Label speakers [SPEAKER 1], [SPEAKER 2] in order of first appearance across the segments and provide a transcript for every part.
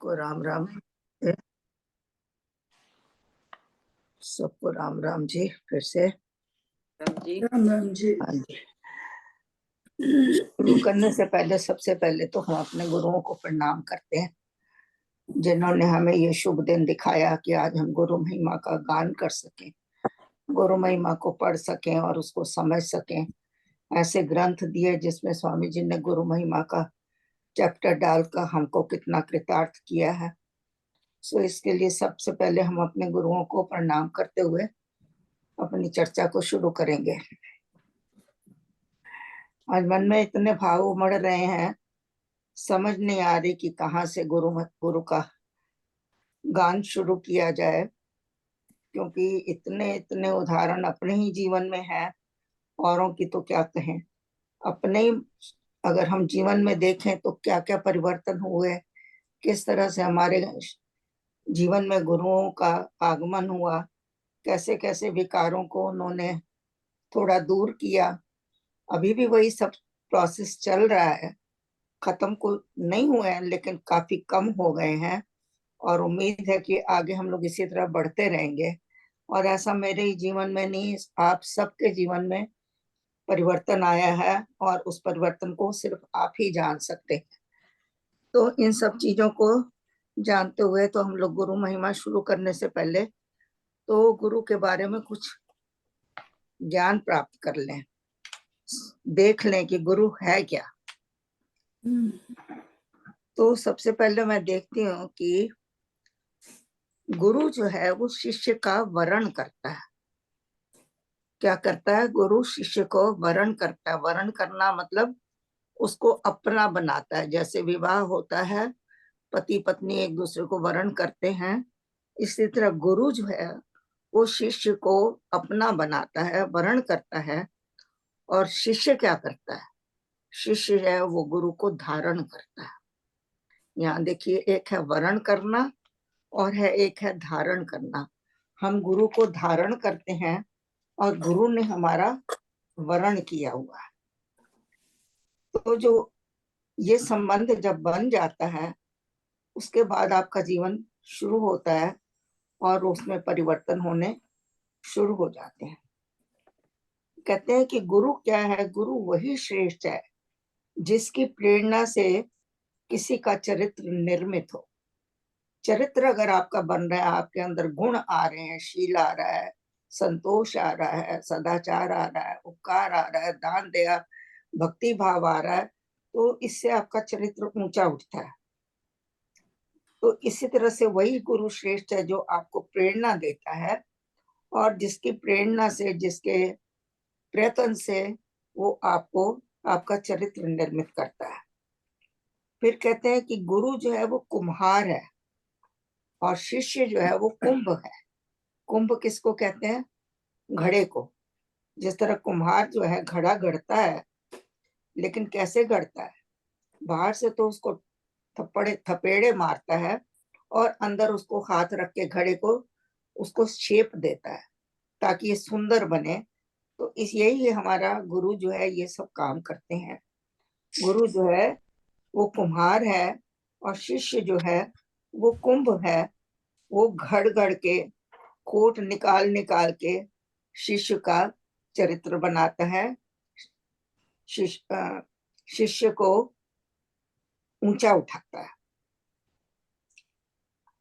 [SPEAKER 1] सबको राम राम। सबको राम राम जी। फिर से
[SPEAKER 2] राम राम जी।
[SPEAKER 1] हाँ जी। शुरू करने से पहले सबसे पहले तो हम अपने गुरुओं को प्रणाम करते हैं, जिन्होंने हमें ये शुभ दिन दिखाया कि आज हम गुरु महिमा का गान कर सकें, गुरु महिमा को पढ़ सकें और उसको समझ सकें। ऐसे ग्रंथ दिए जिसमें स्वामी जी ने गुरु महिमा का चैप्टर डालकर हमको कितना कृतार्थ किया है। सो इसके लिए सबसे पहले हम अपने गुरुओं को प्रणाम करते हुए अपनी चर्चा को शुरू करेंगे। आज मन में इतने भाव उमड़ रहे हैं, समझ नहीं आ रही कि कहाँ से गुरु का गान शुरू किया जाए, क्योंकि इतने इतने उदाहरण अपने ही जीवन में है, औरों की तो क्या कहें। अपने ही अगर हम जीवन में देखें तो क्या क्या परिवर्तन हुए, किस तरह से हमारे जीवन में गुरुओं का आगमन हुआ, कैसे कैसे विकारों को उन्होंने थोड़ा दूर किया। अभी भी वही सब प्रोसेस चल रहा है, खत्म को नहीं हुए हैं लेकिन काफी कम हो गए हैं, और उम्मीद है कि आगे हम लोग इसी तरह बढ़ते रहेंगे। और ऐसा मेरे ही जीवन में नहीं, आप सबके जीवन में परिवर्तन आया है, और उस परिवर्तन को सिर्फ आप ही जान सकते हैं। तो इन सब चीजों को जानते हुए तो हम लोग गुरु महिमा शुरू करने से पहले तो गुरु के बारे में कुछ ज्ञान प्राप्त कर लें, देख लें कि गुरु है क्या। तो सबसे पहले मैं देखती हूँ कि गुरु जो है वो शिष्य का वरण करता है। क्या करता है? गुरु शिष्य को वरण करता है। वरण करना मतलब उसको अपना बनाता है। जैसे विवाह होता है, पति पत्नी एक दूसरे को वरण करते हैं, इसी तरह गुरु जो है वो शिष्य को अपना बनाता है, वरण करता है। और शिष्य क्या करता है? शिष्य है वो गुरु को धारण करता है। यहाँ देखिए, एक है वरण करना और है एक है धारण करना। हम गुरु को धारण करते हैं और गुरु ने हमारा वरण किया हुआ है। तो जो ये संबंध जब बन जाता है, उसके बाद आपका जीवन शुरू होता है और उसमें परिवर्तन होने शुरू हो जाते हैं। कहते हैं कि गुरु क्या है? गुरु वही श्रेष्ठ है जिसकी प्रेरणा से किसी का चरित्र निर्मित हो। चरित्र अगर आपका बन रहा है, आपके अंदर गुण आ रहे हैं, शील आ रहा है, संतोष आ रहा है, सदाचार आ रहा है, उपकार आ रहा है, दान दया भक्ति भाव आ रहा है, तो इससे आपका चरित्र ऊंचा उठता है। तो इसी तरह से वही गुरु श्रेष्ठ है जो आपको प्रेरणा देता है, और जिसकी प्रेरणा से, जिसके प्रयत्न से वो आपको आपका चरित्र निर्मित करता है। फिर कहते हैं कि गुरु जो है वो कुम्हार है और शिष्य जो है वो कुंभ है। कुंभ किसको कहते हैं? घड़े को। जिस तरह कुम्हार जो है घड़ा गढ़ता है, लेकिन कैसे गढ़ता है? बाहर से तो उसको थपेड़े मारता है और अंदर उसको हाथ रख के घड़े को उसको शेप देता है ताकि ये सुंदर बने। तो इस यही हमारा गुरु जो है ये सब काम करते हैं। गुरु जो है वो कुम्हार है और शिष्य जो है वो कुंभ है। वो घड़ घड़ के, खोट निकाल निकाल के शिष्य का चरित्र बनाता है, शिष्य को ऊंचा उठाता है।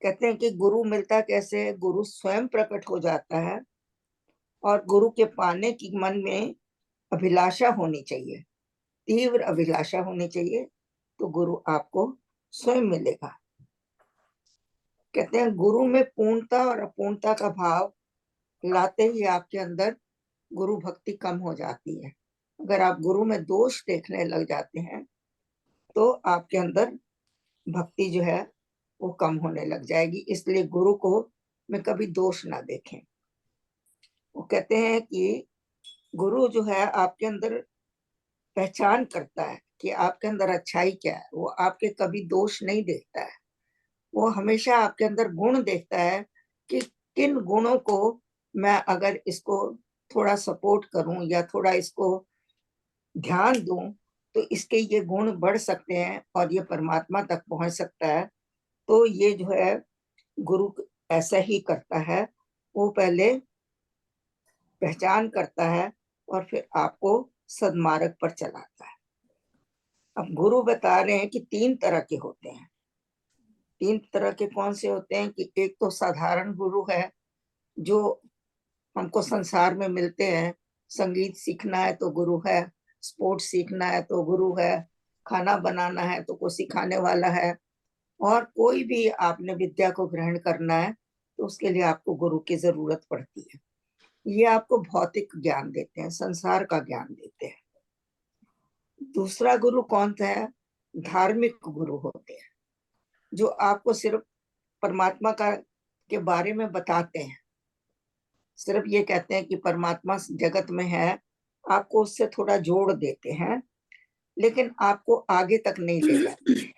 [SPEAKER 1] कहते हैं कि गुरु मिलता कैसे? गुरु स्वयं प्रकट हो जाता है, और गुरु के पाने की मन में अभिलाषा होनी चाहिए, तीव्र अभिलाषा होनी चाहिए, तो गुरु आपको स्वयं मिलेगा। कहते हैं गुरु में पूर्णता और अपूर्णता का भाव लाते ही आपके अंदर गुरु भक्ति कम हो जाती है। अगर आप गुरु में दोष देखने लग जाते हैं तो आपके अंदर भक्ति जो है वो कम होने लग जाएगी। इसलिए गुरु को में कभी दोष ना देखें। वो कहते हैं कि गुरु जो है आपके अंदर पहचान करता है कि आपके अंदर अच्छाई क्या है। वो आपके कभी दोष नहीं देखता है, वो हमेशा आपके अंदर गुण देखता है कि किन गुणों को मैं अगर इसको थोड़ा सपोर्ट करूं या थोड़ा इसको ध्यान दूं तो इसके ये गुण बढ़ सकते हैं और ये परमात्मा तक पहुंच सकता है। तो ये जो है गुरु ऐसा ही करता है, वो पहले पहचान करता है और फिर आपको सन्मार्ग पर चलाता है। अब गुरु बता रहे हैं कि 3 तरह के होते हैं। 3 तरह के कौन से होते हैं कि एक तो साधारण गुरु है, जो हमको संसार में मिलते हैं। संगीत सीखना है तो गुरु है, स्पोर्ट्स सीखना है तो गुरु है, खाना बनाना है तो कोई सिखाने वाला है, और कोई भी आपने विद्या को ग्रहण करना है तो उसके लिए आपको गुरु की जरूरत पड़ती है। ये आपको भौतिक ज्ञान देते हैं, संसार का ज्ञान देते हैं। दूसरा गुरु कौन सा है? धार्मिक गुरु होते हैं, जो आपको सिर्फ परमात्मा का के बारे में बताते हैं। सिर्फ ये कहते हैं कि परमात्मा जगत में है, आपको उससे थोड़ा जोड़ देते हैं, लेकिन आपको आगे तक नहीं ले जाते,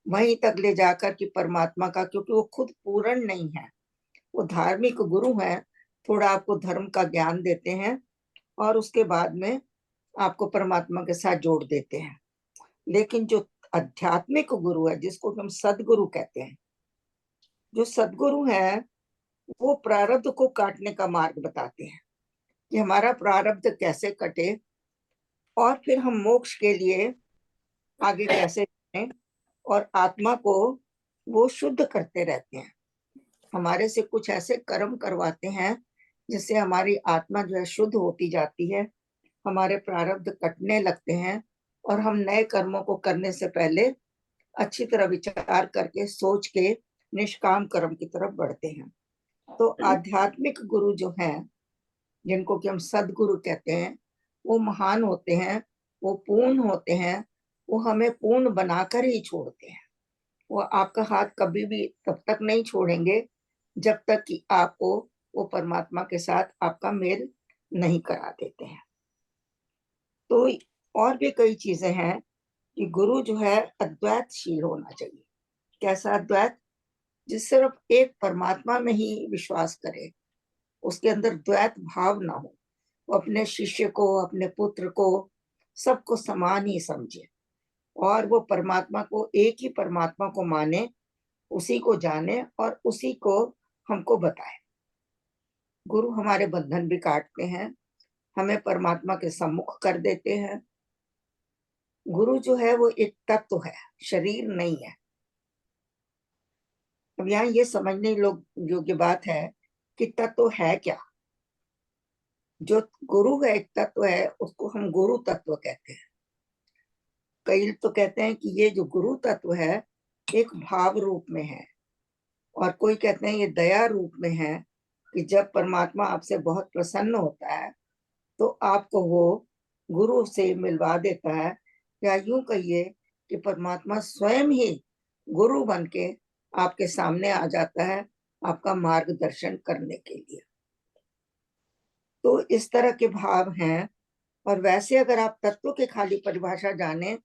[SPEAKER 1] वहीं तक ले जाकर कि परमात्मा का, क्योंकि वो खुद पूर्ण नहीं है। वो धार्मिक गुरु है, थोड़ा आपको धर्म का ज्ञान देते हैं और उसके बाद में आपको परमात्मा के साथ जोड़ देते हैं। लेकिन जो आध्यात्मिक गुरु है, जिसको हम सदगुरु कहते हैं, जो सदगुरु है वो प्रारब्ध को काटने का मार्ग बताते हैं कि हमारा प्रारब्ध कैसे कटे और फिर हम मोक्ष के लिए आगे कैसे जाएं, और आत्मा को वो शुद्ध करते रहते हैं। हमारे से कुछ ऐसे कर्म करवाते हैं जिससे हमारी आत्मा जो है शुद्ध होती जाती है, हमारे प्रारब्ध कटने लगते हैं और हम नए कर्मों को करने से पहले अच्छी तरह विचार करके सोच के निष्काम कर्म की तरफ बढ़ते हैं। तो आध्यात्मिक गुरु जो हैं, जिनको कि हम सदगुरु कहते हैं, वो महान होते हैं, वो पूर्ण होते हैं, वो हमें पूर्ण बनाकर ही छोड़ते हैं। वो आपका हाथ कभी भी तब तक नहीं छोड़ेंगे जब तक कि आपको वो परमात्मा के साथ आपका मेल नहीं करा देते हैं। तो और भी कई चीजें हैं कि गुरु जो है अद्वैतशील होना चाहिए। कैसा अद्वैत? जिस सिर्फ एक परमात्मा में ही विश्वास करे, उसके अंदर द्वैत भाव ना हो। वो अपने शिष्य को, अपने पुत्र को, सबको समान ही समझे और वो परमात्मा को, एक ही परमात्मा को माने, उसी को जाने और उसी को हमको बताए। गुरु हमारे बंधन भी काटते हैं, हमें परमात्मा के सम्मुख कर देते हैं। गुरु जो है वो एक तत्व है, शरीर नहीं है। अब यहाँ ये समझने लोग योग्य बात है कि तत्व है क्या। जो गुरु है, एक तत्व है, उसको हम गुरु तत्व कहते हैं। कई तो कहते हैं कि ये जो गुरु तत्व है एक भाव रूप में है, और कोई कहते हैं ये दया रूप में है, कि जब परमात्मा आपसे बहुत प्रसन्न होता है तो आपको वो गुरु से मिलवा देता है, या यूं कहिए कि परमात्मा स्वयं ही गुरु बन के आपके सामने आ जाता है आपका मार्गदर्शन करने के लिए। तो इस तरह के भाव हैं। और वैसे अगर आप तत्व के खाली परिभाषा जाने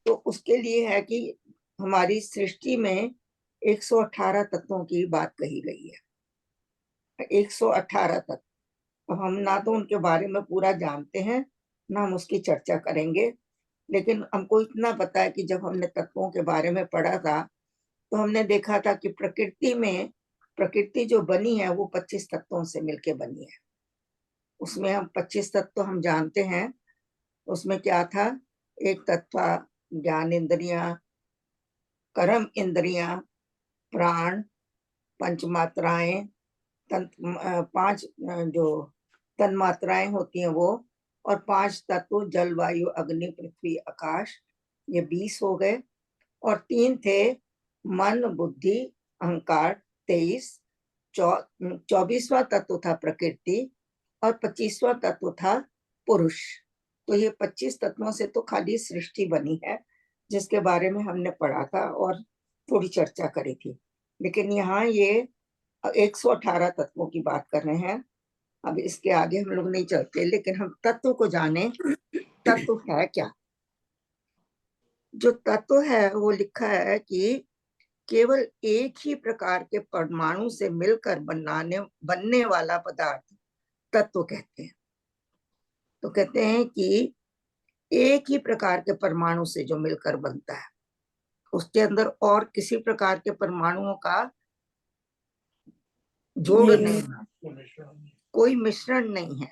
[SPEAKER 1] तो उसके लिए है कि हमारी सृष्टि में 118 तत्वों की बात कही गई है। 118 तत्व। अब हम ना तो उनके बारे में पूरा जानते हैं, ना हम उसकी चर्चा करेंगे, लेकिन हमको इतना पता है कि जब हमने तत्वों के बारे में पढ़ा था तो हमने देखा था कि प्रकृति जो बनी है वो 25 तत्वों से मिलके बनी है। उसमें हम 25 तत्व हम जानते हैं। उसमें क्या था? एक तत्व ज्ञान इंद्रियां, कर्म इंद्रियां, प्राण, पंचमात्राएं, पांच जो तन्मात्राएं होती हैं वो, और 5 तत्व जल वायु अग्नि पृथ्वी आकाश, ये 20 हो गए। और 3 थे मन बुद्धि अहंकार, 23। 24वां तत्व था प्रकृति और 25वां तत्व था पुरुष। तो ये 25 तत्वों से तो खाली सृष्टि बनी है, जिसके बारे में हमने पढ़ा था और थोड़ी चर्चा करी थी। लेकिन यहाँ ये 118 तत्वों की बात कर रहे हैं। अब इसके आगे हम लोग नहीं चलते, लेकिन हम तत्व को जाने, तत्व है क्या। जो तत्व है वो लिखा है कि केवल एक ही प्रकार के परमाणु से मिलकर बनने वाला पदार्थ तत्व कहते हैं। तो कहते हैं कि एक ही प्रकार के परमाणु से जो मिलकर बनता है, उसके अंदर और किसी प्रकार के परमाणुओं का जोड़ नहीं, कोई मिश्रण नहीं है,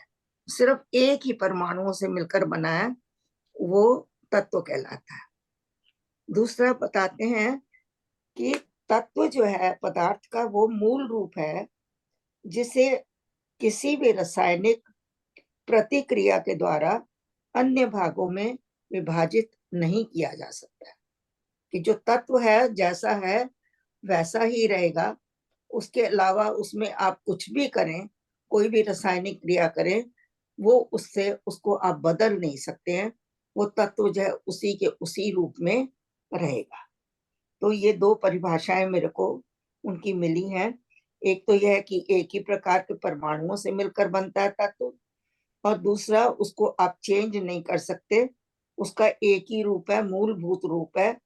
[SPEAKER 1] सिर्फ एक ही परमाणुओं से मिलकर बना है, वो तत्व कहलाता है। दूसरा बताते हैं कि तत्व जो है पदार्थ का, वो मूल रूप है जिसे किसी भी रासायनिक प्रतिक्रिया के द्वारा अन्य भागों में विभाजित नहीं किया जा सकता। कि जो तत्व है जैसा है वैसा ही रहेगा, उसके अलावा उसमें आप कुछ भी करें, कोई भी रासायनिक क्रिया करें, वो उससे उसको आप बदल नहीं सकते हैं। वो तत्व जो है उसी के उसी रूप में रहेगा। तो ये दो परिभाषाएं मेरे को उनकी मिली हैं। एक तो यह है कि एक ही प्रकार के परमाणुओं से मिलकर बनता है तत्व, और दूसरा उसको आप चेंज नहीं कर सकते, उसका एक ही रूप है, मूलभूत रूप है,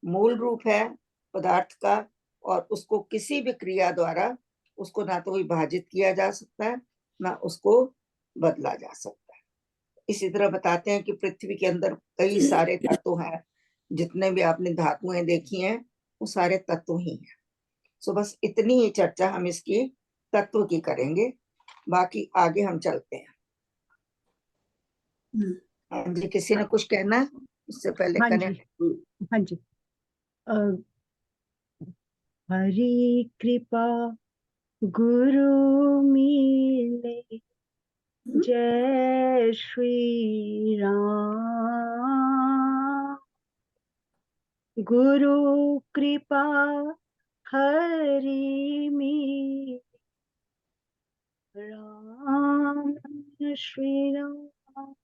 [SPEAKER 1] मूल रूप है पदार्थ का, और उसको किसी भी क्रिया द्वारा उसको ना तो विभाजित किया जा सकता है, ना उसको बदला जा सकता है। इसी तरह बताते हैं कि पृथ्वी के अंदर कई सारे तत्व हैं, जितने भी आपने धातुएं देखी हैं वो सारे तत्व ही हैं। सो बस इतनी ही चर्चा हम इसकी तत्व की करेंगे, बाकी आगे हम चलते हैं। हाँ जी, किसी ने कुछ कहना है उससे पहले
[SPEAKER 3] हाँ
[SPEAKER 1] करें?
[SPEAKER 3] जी, हाँ जी। अ, हरि कृपा गुरु मिले, जय श्री राम। गुरु कृपा हरि मिले, राम श्री राम।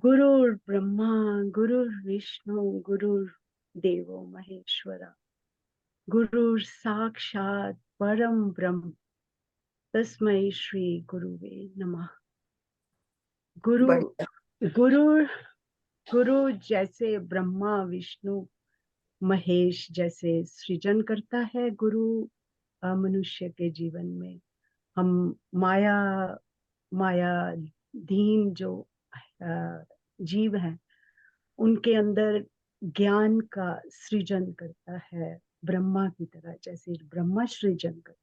[SPEAKER 3] गुरुर् ब्रह्मा गुरुर्विष्णु गुरुर्देवो महेश्वरा, गुरुर् साक्षात् परम ब्रह्म, तस्मै श्री गुरुवे नमः। गुरु
[SPEAKER 1] बढ़िया।
[SPEAKER 3] गुरु गुरु जैसे ब्रह्मा विष्णु महेश जैसे सृजन करता है, गुरु मनुष्य के जीवन में हम मायाधीन जो जीव हैं उनके अंदर ज्ञान का सृजन करता है, ब्रह्मा की तरह जैसे ब्रह्मा सृजन करता है,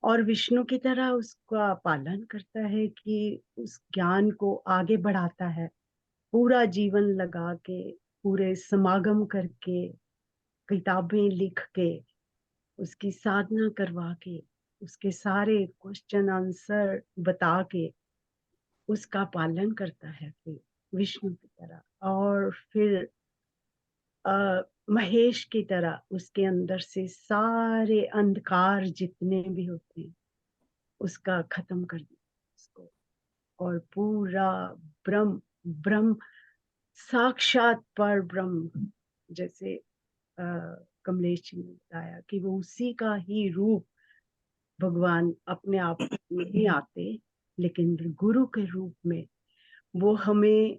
[SPEAKER 3] और विष्णु की तरह उसका पालन करता है कि उस ज्ञान को आगे बढ़ाता है, पूरा जीवन लगा के, पूरे समागम करके, किताबें लिख के, उसकी साधना करवा के, उसके सारे क्वेश्चन आंसर बता के उसका पालन करता है फिर विष्णु की तरह। और फिर महेश की तरह उसके अंदर से सारे अंधकार जितने भी होते हैं उसका खत्म कर दिया उसको, और पूरा ब्रह्म ब्रह्म साक्षात पर ब्रह्म, जैसे कमलेश जी ने बताया कि वो उसी का ही रूप, भगवान अपने आप नहीं आते लेकिन गुरु के रूप में वो हमें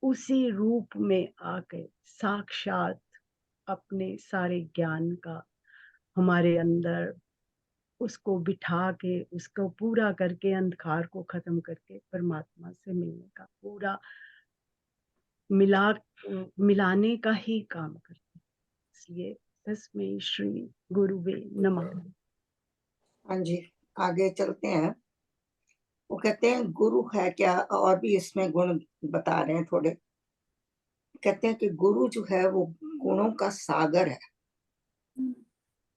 [SPEAKER 3] उसी रूप में आके साक्षात अपने सारे ज्ञान का हमारे अंदर उसको बिठा के, उसको पूरा करके, अंधकार को खत्म करके परमात्मा से मिलने का पूरा मिलाने का ही काम करते हैं। इसलिए तस्मै श्री गुरुवे नमः।
[SPEAKER 1] हाँ जी, आगे चलते हैं। वो कहते हैं गुरु है क्या, और भी इसमें गुण बता रहे हैं थोड़े। कहते हैं कि गुरु जो है वो गुणों का सागर है।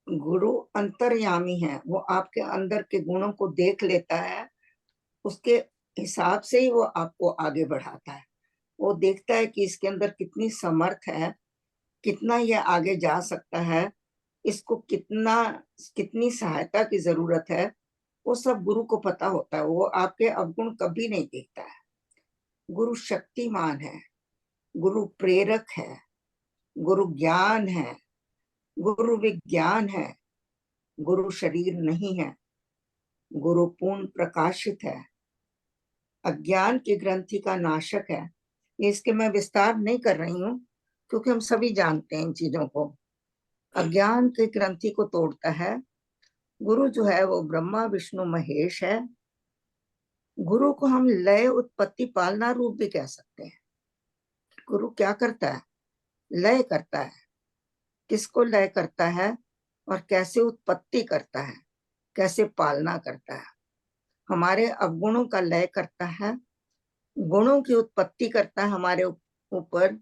[SPEAKER 1] गुरु अंतर्यामी है, वो आपके अंदर के गुणों को देख लेता है, उसके हिसाब से ही वो आपको आगे बढ़ाता है। वो देखता है कि इसके अंदर कितनी समर्थ है, कितना ये आगे जा सकता है, इसको कितनी सहायता की जरूरत है, वो सब गुरु को पता होता है। वो आपके अवगुण कभी नहीं देखता है। गुरु शक्तिमान है, गुरु प्रेरक है, गुरु ज्ञान है, गुरु विज्ञान है, गुरु शरीर नहीं है, गुरु पूर्ण प्रकाशित है, अज्ञान की ग्रंथि का नाशक है। ये इसके मैं विस्तार नहीं कर रही हूँ क्योंकि हम सभी जानते हैं इन चीजों को। अज्ञान की ग्रंथि को तोड़ता है। गुरु जो है वो ब्रह्मा विष्णु महेश है। गुरु को हम लय उत्पत्ति पालना रूप भी कह सकते हैं। गुरु क्या करता है? लय करता है। किसको लय करता है और कैसे उत्पत्ति करता है, कैसे पालना करता है। हमारे अवगुणों का लय करता है, गुणों की उत्पत्ति करता है हमारे ऊपर,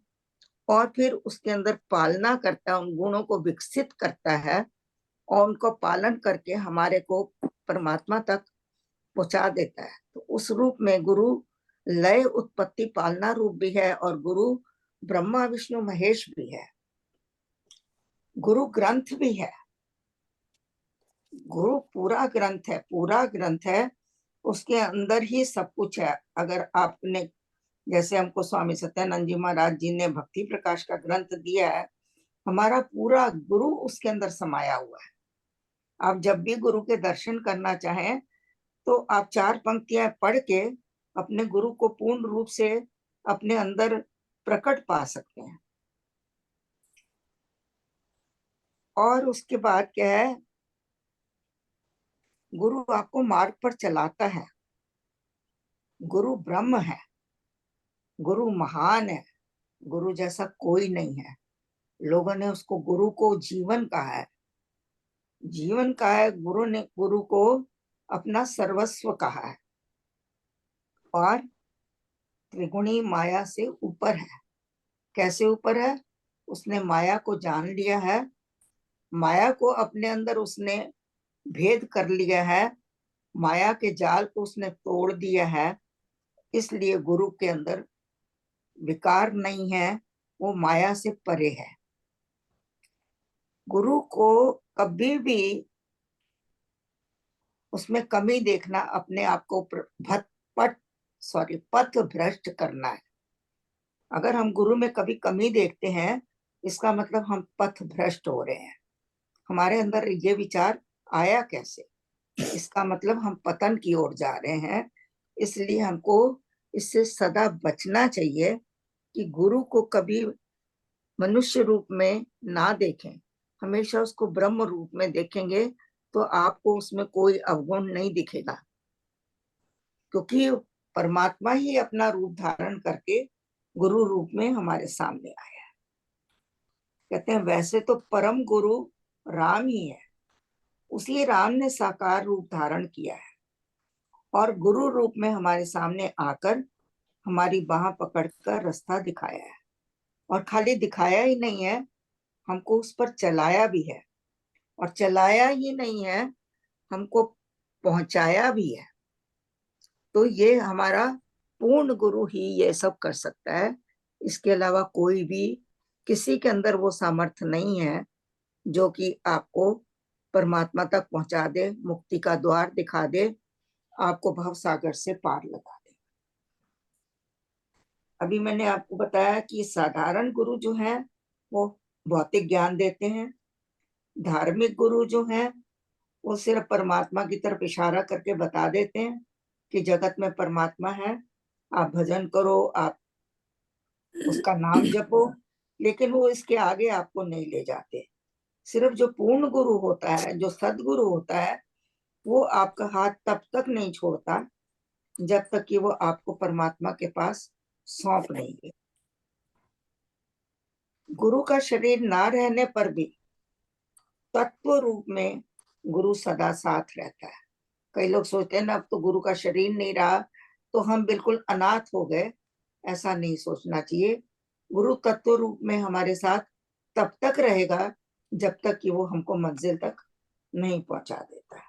[SPEAKER 1] और फिर उसके अंदर पालना करता है, उन गुणों को विकसित करता है और उनको पालन करके हमारे को परमात्मा तक पहुंचा देता है। तो उस रूप में गुरु लय उत्पत्ति पालना रूप भी है, और गुरु ब्रह्मा विष्णु महेश भी है। गुरु ग्रंथ भी है। गुरु पूरा ग्रंथ है, पूरा ग्रंथ है, उसके अंदर ही सब कुछ है। अगर आपने, जैसे हमको स्वामी सत्यानंद जी महाराज जी ने भक्ति प्रकाश का ग्रंथ दिया है, हमारा पूरा गुरु उसके अंदर समाया हुआ है। आप जब भी गुरु के दर्शन करना चाहें तो आप 4 पंक्तियां पढ़ के अपने गुरु को पूर्ण रूप से अपने अंदर प्रकट पा सकते हैं। और उसके बाद क्या है, गुरु आपको मार्ग पर चलाता है। गुरु ब्रह्म है, गुरु महान है, गुरु जैसा कोई नहीं है। लोगों ने उसको गुरु को जीवन कहा है, जीवन कहा है। गुरु ने गुरु को अपना सर्वस्व कहा है, और त्रिगुणी माया से ऊपर है। कैसे ऊपर है? उसने माया को जान लिया है, माया को अपने अंदर उसने भेद कर लिया है, माया के जाल को उसने तोड़ दिया है। इसलिए गुरु के अंदर विकार नहीं है, वो माया से परे है। गुरु को कभी भी उसमें कमी देखना अपने आप को पथ भ्रष्ट करना है। अगर हम गुरु में कभी कमी देखते हैं, इसका मतलब हम पथ भ्रष्ट हो रहे हैं। हमारे अंदर ये विचार आया कैसे? इसका मतलब हम पतन की ओर जा रहे हैं। इसलिए हमको इससे सदा बचना चाहिए कि गुरु को कभी मनुष्य रूप में ना देखें, हमेशा उसको ब्रह्म रूप में देखेंगे तो आपको उसमें कोई अवगुण नहीं दिखेगा, क्योंकि परमात्मा ही अपना रूप धारण करके गुरु रूप में हमारे सामने आया है। कहते हैं वैसे तो परम गुरु राम ही है, उसी राम ने साकार रूप धारण किया है और गुरु रूप में हमारे सामने आकर हमारी बाह पकड़कर रास्ता दिखाया है। और खाली दिखाया ही नहीं है, हमको उस पर चलाया भी है। और चलाया ही नहीं है, हमको पहुंचाया भी है। तो ये हमारा पूर्ण गुरु ही ये सब कर सकता है। इसके अलावा कोई भी, किसी के अंदर वो सामर्थ्य नहीं है जो कि आपको परमात्मा तक पहुंचा दे, मुक्ति का द्वार दिखा दे, आपको भव सागर से पार लगा दे। अभी मैंने आपको बताया कि साधारण गुरु जो है वो भौतिक ज्ञान देते हैं। धार्मिक गुरु जो है वो सिर्फ परमात्मा की तरफ इशारा करके बता देते हैं कि जगत में परमात्मा है, आप भजन करो, आप उसका नाम जपो, लेकिन वो इसके आगे आपको नहीं ले जाते। सिर्फ जो पूर्ण गुरु होता है, जो सदगुरु होता है, वो आपका हाथ तब तक नहीं छोड़ता जब तक कि वो आपको परमात्मा के पास सौंप नहीं दे। गुरु का शरीर ना रहने पर भी तत्व रूप में गुरु सदा साथ रहता है। कई लोग सोचते हैं ना, अब तो गुरु का शरीर नहीं रहा तो हम बिल्कुल अनाथ हो गए। ऐसा नहीं सोचना चाहिए। गुरु तत्व रूप में हमारे साथ तब तक रहेगा जब तक कि वो हमको मंजिल तक नहीं पहुंचा देता है।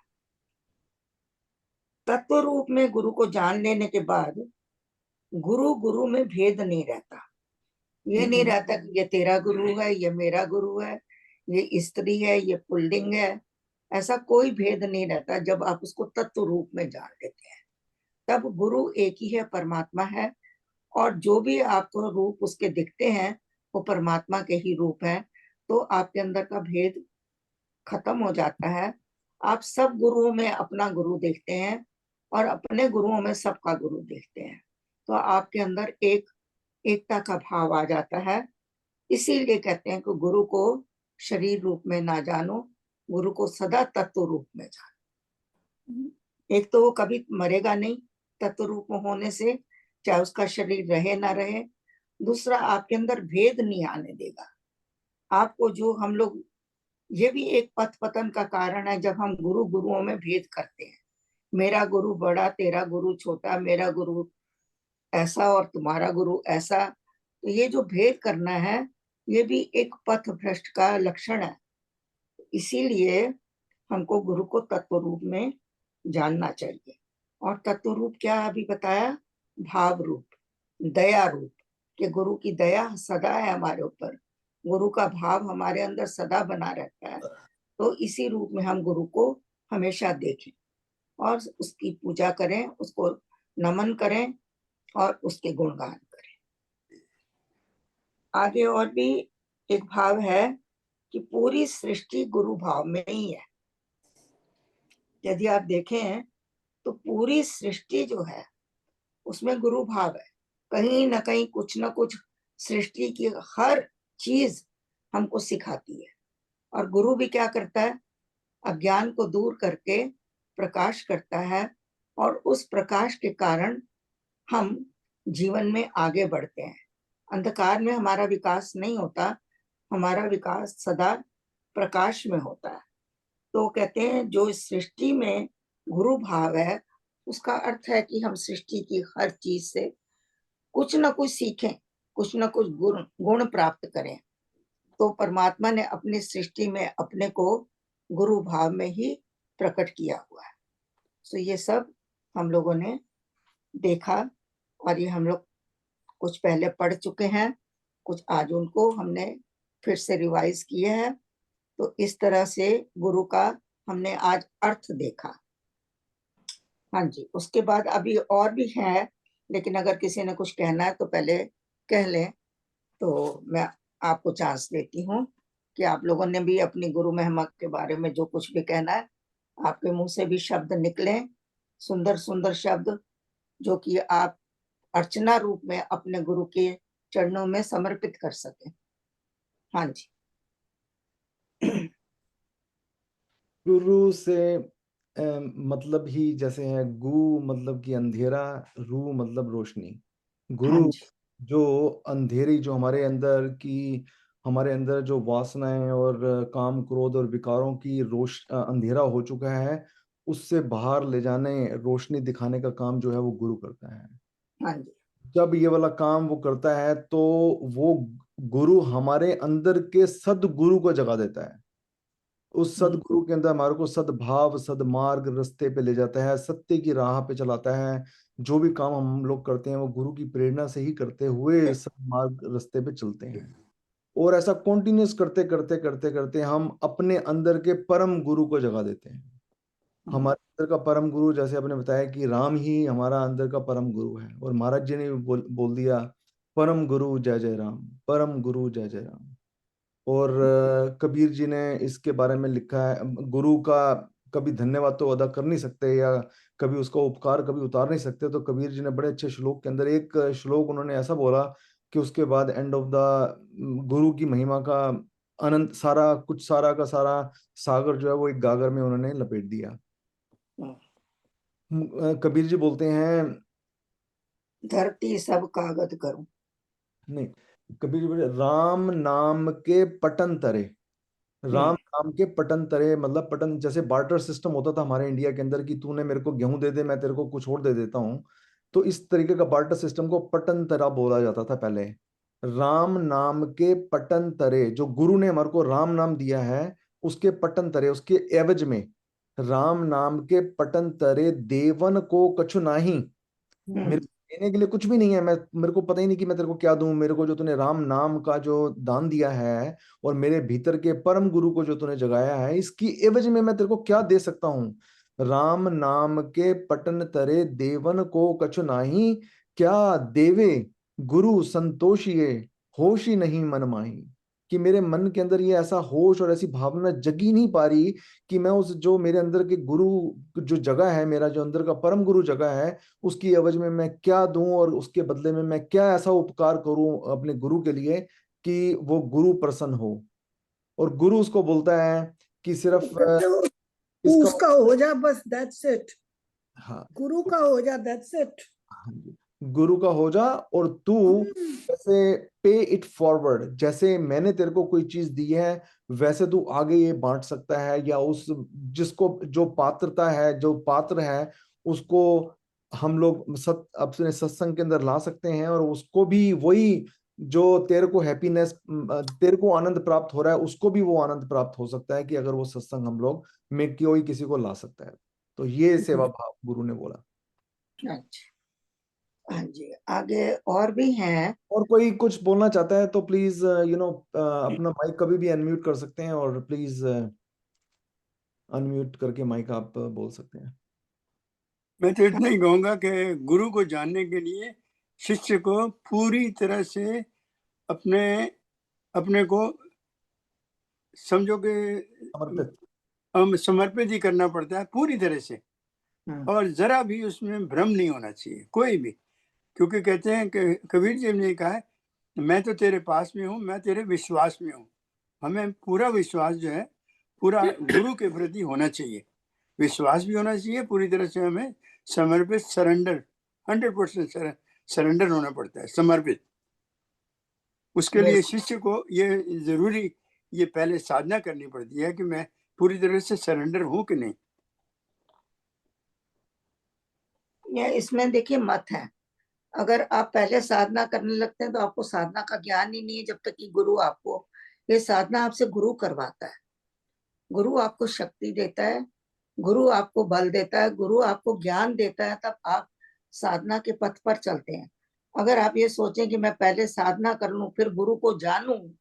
[SPEAKER 1] तत्व रूप में गुरु को जान लेने के बाद गुरु गुरु में भेद नहीं रहता। ये नहीं रहता कि ये तेरा गुरु है, ये मेरा गुरु है, ये स्त्री है, ये पुल्लिंग है। ऐसा कोई भेद नहीं रहता जब आप उसको तत्व रूप में जान लेते हैं। तब गुरु एक ही है, परमात्मा है, और जो भी आपको रूप उसके दिखते हैं वो परमात्मा के ही रूप है। तो आपके अंदर का भेद खत्म हो जाता है। आप सब गुरुओं में अपना गुरु देखते हैं और अपने गुरुओं में सबका गुरु देखते हैं। तो आपके अंदर एकता का भाव आ जाता है। इसीलिए कहते हैं कि गुरु को शरीर रूप में ना जानो, गुरु को सदा तत्व रूप में जानो। एक तो वो कभी मरेगा नहीं तत्व रूप में होने से, चाहे उसका शरीर रहे ना रहे, दूसरा आपके अंदर भेद नहीं आने देगा। आपको जो हम लोग, ये भी एक पथ पतन का कारण है जब हम गुरुओं में भेद करते हैं। मेरा गुरु बड़ा, तेरा गुरु छोटा, मेरा गुरु ऐसा और तुम्हारा गुरु ऐसा। तो ये जो भेद करना है, ये भी एक पथ भ्रष्ट का लक्षण है। इसीलिए हमको गुरु को तत्व रूप में जानना चाहिए। और तत्व रूप क्या अभी बताया? भाव रूप, दया रूप, कि गुरु की दया सदा है हमारे ऊपर, गुरु का भाव हमारे अंदर सदा बना रहता है। तो इसी रूप में हम गुरु को हमेशा देखें और उसकी पूजा करें, उसको नमन करें और उसके गुणगान करें। आगे और भी एक भाव है कि पूरी सृष्टि गुरु भाव में ही है। यदि आप देखें तो पूरी सृष्टि जो है उसमें गुरु भाव है। कहीं ना कहीं कुछ ना कुछ सृष्टि की हर चीज हमको सिखाती है। और गुरु भी क्या करता है? अज्ञान को दूर करके प्रकाश करता है, और उस प्रकाश के कारण हम जीवन में आगे बढ़ते हैं। अंधकार में हमारा विकास नहीं होता, हमारा विकास सदा प्रकाश में होता है। तो कहते हैं जो इस सृष्टि में गुरु भाव है, उसका अर्थ है कि हम सृष्टि की हर चीज से कुछ ना कुछ सीखें, कुछ ना कुछ गुण प्राप्त करें। तो परमात्मा ने अपनी सृष्टि में अपने को गुरु भाव में ही प्रकट किया हुआ है। तो ये सब हम लोगों ने देखा, और ये हम लोग कुछ पहले पढ़ चुके हैं, कुछ आज उनको हमने फिर से रिवाइज किए हैं। तो इस तरह से गुरु का हमने आज अर्थ देखा। हाँ जी, उसके बाद अभी और भी है, लेकिन अगर किसी ने कुछ कहना है तो पहले कह लें, तो मैं आपको चांस देती हूँ कि आप लोगों ने भी अपनी गुरु महिमा के बारे में जो कुछ भी कहना है, आपके मुंह से भी शब्द निकले, सुंदर सुंदर शब्द, जो कि आप अर्चना रूप में अपने गुरु के चरणों में समर्पित कर सके। हाँ जी।
[SPEAKER 4] गुरु से मतलब ही जैसे है, गु मतलब कि अंधेरा, रू मतलब रोशनी।
[SPEAKER 1] हाँ
[SPEAKER 4] गुरु
[SPEAKER 1] जी।
[SPEAKER 4] जो अंधेरी, जो हमारे अंदर की, हमारे अंदर जो वासनाएं और काम क्रोध और विकारों की अंधेरा हो चुका है, उससे बाहर ले जाने, रोशनी दिखाने का काम जो है वो गुरु करता है।
[SPEAKER 1] हाँ जी।
[SPEAKER 4] जब ये वाला काम वो करता है तो वो गुरु हमारे अंदर के सदगुरु को जगा देता है। उस सदगुरु के अंदर हमारे को सद्भाव, सदमार्ग रास्ते पे ले जाता है, सत्य की राह पे चलाता है। जो भी काम हम लोग करते हैं वो गुरु की प्रेरणा से ही करते हुए सदमार्ग रास्ते पे चलते हैं। और ऐसा कंटिन्यूस करते करते करते करते हम अपने अंदर के परम गुरु को जगा देते हैं। हमारे अंदर का परम गुरु, जैसे आपने बताया कि राम ही हमारा अंदर का परम गुरु है, और महाराज जी ने भी बोल दिया, परम गुरु जय जय राम, परम गुरु जय जय राम। और कबीर जी ने इसके बारे में लिखा है, गुरु का कभी धन्यवाद तो अदा कर नहीं सकते, या कभी उसका उपकार कभी उतार नहीं सकते। तो कबीर जी ने बड़े अच्छे श्लोक के अंदर एक श्लोक उन्होंने ऐसा बोला कि उसके बाद एंड ऑफ द गुरु की महिमा का अनंत सारा कुछ, सारा का सारा सागर जो है वो एक गागर में उन्होंने लपेट दिया। कबीर जी बोलते हैं,
[SPEAKER 1] धरती सब कागज करूं।
[SPEAKER 4] नहीं, कबीर जी बोले, राम नाम के पटन तरे। राम नाम के पटन तरे मतलब पटन, जैसे बार्टर सिस्टम होता था हमारे इंडिया के अंदर कि तूने मेरे को गेहूं दे दे, मैं तेरे को कुछ और दे देता हूं। तो इस तरीके का बार्टर सिस्टम को पटन तरा बोला जाता था पहले। राम नाम के पटन तरे, जो गुरु ने हमारे को राम नाम दिया है उसके पटन तरे, उसके एवज में, राम नाम के पटन तरे देवन को कछु नाही। मेरे को देने के लिए कुछ भी नहीं है, मैं, मेरे को पता ही नहीं कि मैं तेरे को क्या दूं। मेरे को जो तूने राम नाम का जो दान दिया है और मेरे भीतर के परम गुरु को जो तूने जगाया है, इसकी एवज में मैं तेरे को क्या दे सकता हूँ। राम नाम के पटन तरे देवन को कछु नाही, क्या देवे गुरु संतोषिए, होश ही नहीं मन माही। कि मेरे मन के अंदर ये ऐसा होश और ऐसी भावना जगी नहीं पा रही कि मैं उस, जो मेरे अंदर के गुरु जो जगह है, मेरा जो अंदर का परम गुरु जगह है, उसकी एवज में मैं क्या दूं और उसके बदले में मैं क्या ऐसा उपकार करूं अपने गुरु के लिए कि वो गुरु प्रसन्न हो। और गुरु उसको बोलता है कि सिर्फ
[SPEAKER 2] तू
[SPEAKER 4] इसका,
[SPEAKER 2] उसका हो जा, बस दैट्स इट।
[SPEAKER 4] हाँ,
[SPEAKER 2] गुरु का हो जा, दैट्स इट।
[SPEAKER 4] हाँ जी, गुरु का हो जा, और तू जैसे पे इट फॉरवर्ड, जैसे मैंने तेरे को कोई चीज दी है वैसे तू आगे ये बांट सकता है, या उस जिसको जो पात्रता है, जो पात्र है, उसको हम लोग अपने सत्संग के अंदर ला सकते हैं, और उसको भी वही जो तेरे को हैप्पीनेस, तेरे को आनंद प्राप्त हो रहा है, उसको भी वो आनंद प्राप्त हो सकता है कि अगर वो सत्संग हम लोग में कोई किसी को ला सकता है। तो ये सेवा भाव गुरु ने बोला।
[SPEAKER 1] अच्छा, हाँ जी, आगे और भी हैं।
[SPEAKER 4] और कोई कुछ बोलना चाहता है तो प्लीज अपना माइक कभी भी अनम्यूट कर सकते हैं, और प्लीज अनम्यूट करके माइक आप बोल सकते हैं।
[SPEAKER 2] मैं तो इतना ही कहूंगा कि गुरु को जानने के लिए शिष्य को पूरी तरह से अपने अपने को समझो कि
[SPEAKER 4] समर्पित।
[SPEAKER 2] हम समर्पित ही करना पड़ता है पूरी तरह से,
[SPEAKER 1] हम्म,
[SPEAKER 2] और जरा भी उसमें भ्रम नहीं होना चाहिए कोई भी। क्योंकि कहते हैं कि कबीर जी ने कहा है, मैं तो तेरे पास में हूँ, मैं तेरे विश्वास में हूँ। हमें पूरा विश्वास जो है पूरा गुरु के प्रति होना चाहिए, विश्वास भी होना चाहिए, पूरी तरह से हमें समर्पित, सरेंडर, 100% सरेंडर होना पड़ता है, समर्पित। उसके लिए शिष्य को ये जरूरी, ये पहले साधना करनी पड़ती है कि मैं पूरी तरह से सरेंडर हूं कि नहीं।
[SPEAKER 1] ये इसमें देखिए मत है, अगर आप पहले साधना करने लगते हैं तो आपको साधना का ज्ञान ही नहीं है, जब तक कि गुरु आपको ये साधना आपसे गुरु करवाता है। गुरु आपको शक्ति देता है, गुरु आपको बल देता है, गुरु आपको ज्ञान देता है, तब आप साधना के पथ पर चलते हैं। अगर आप ये सोचें कि मैं पहले साधना कर लूं फिर गुरु को जानूं,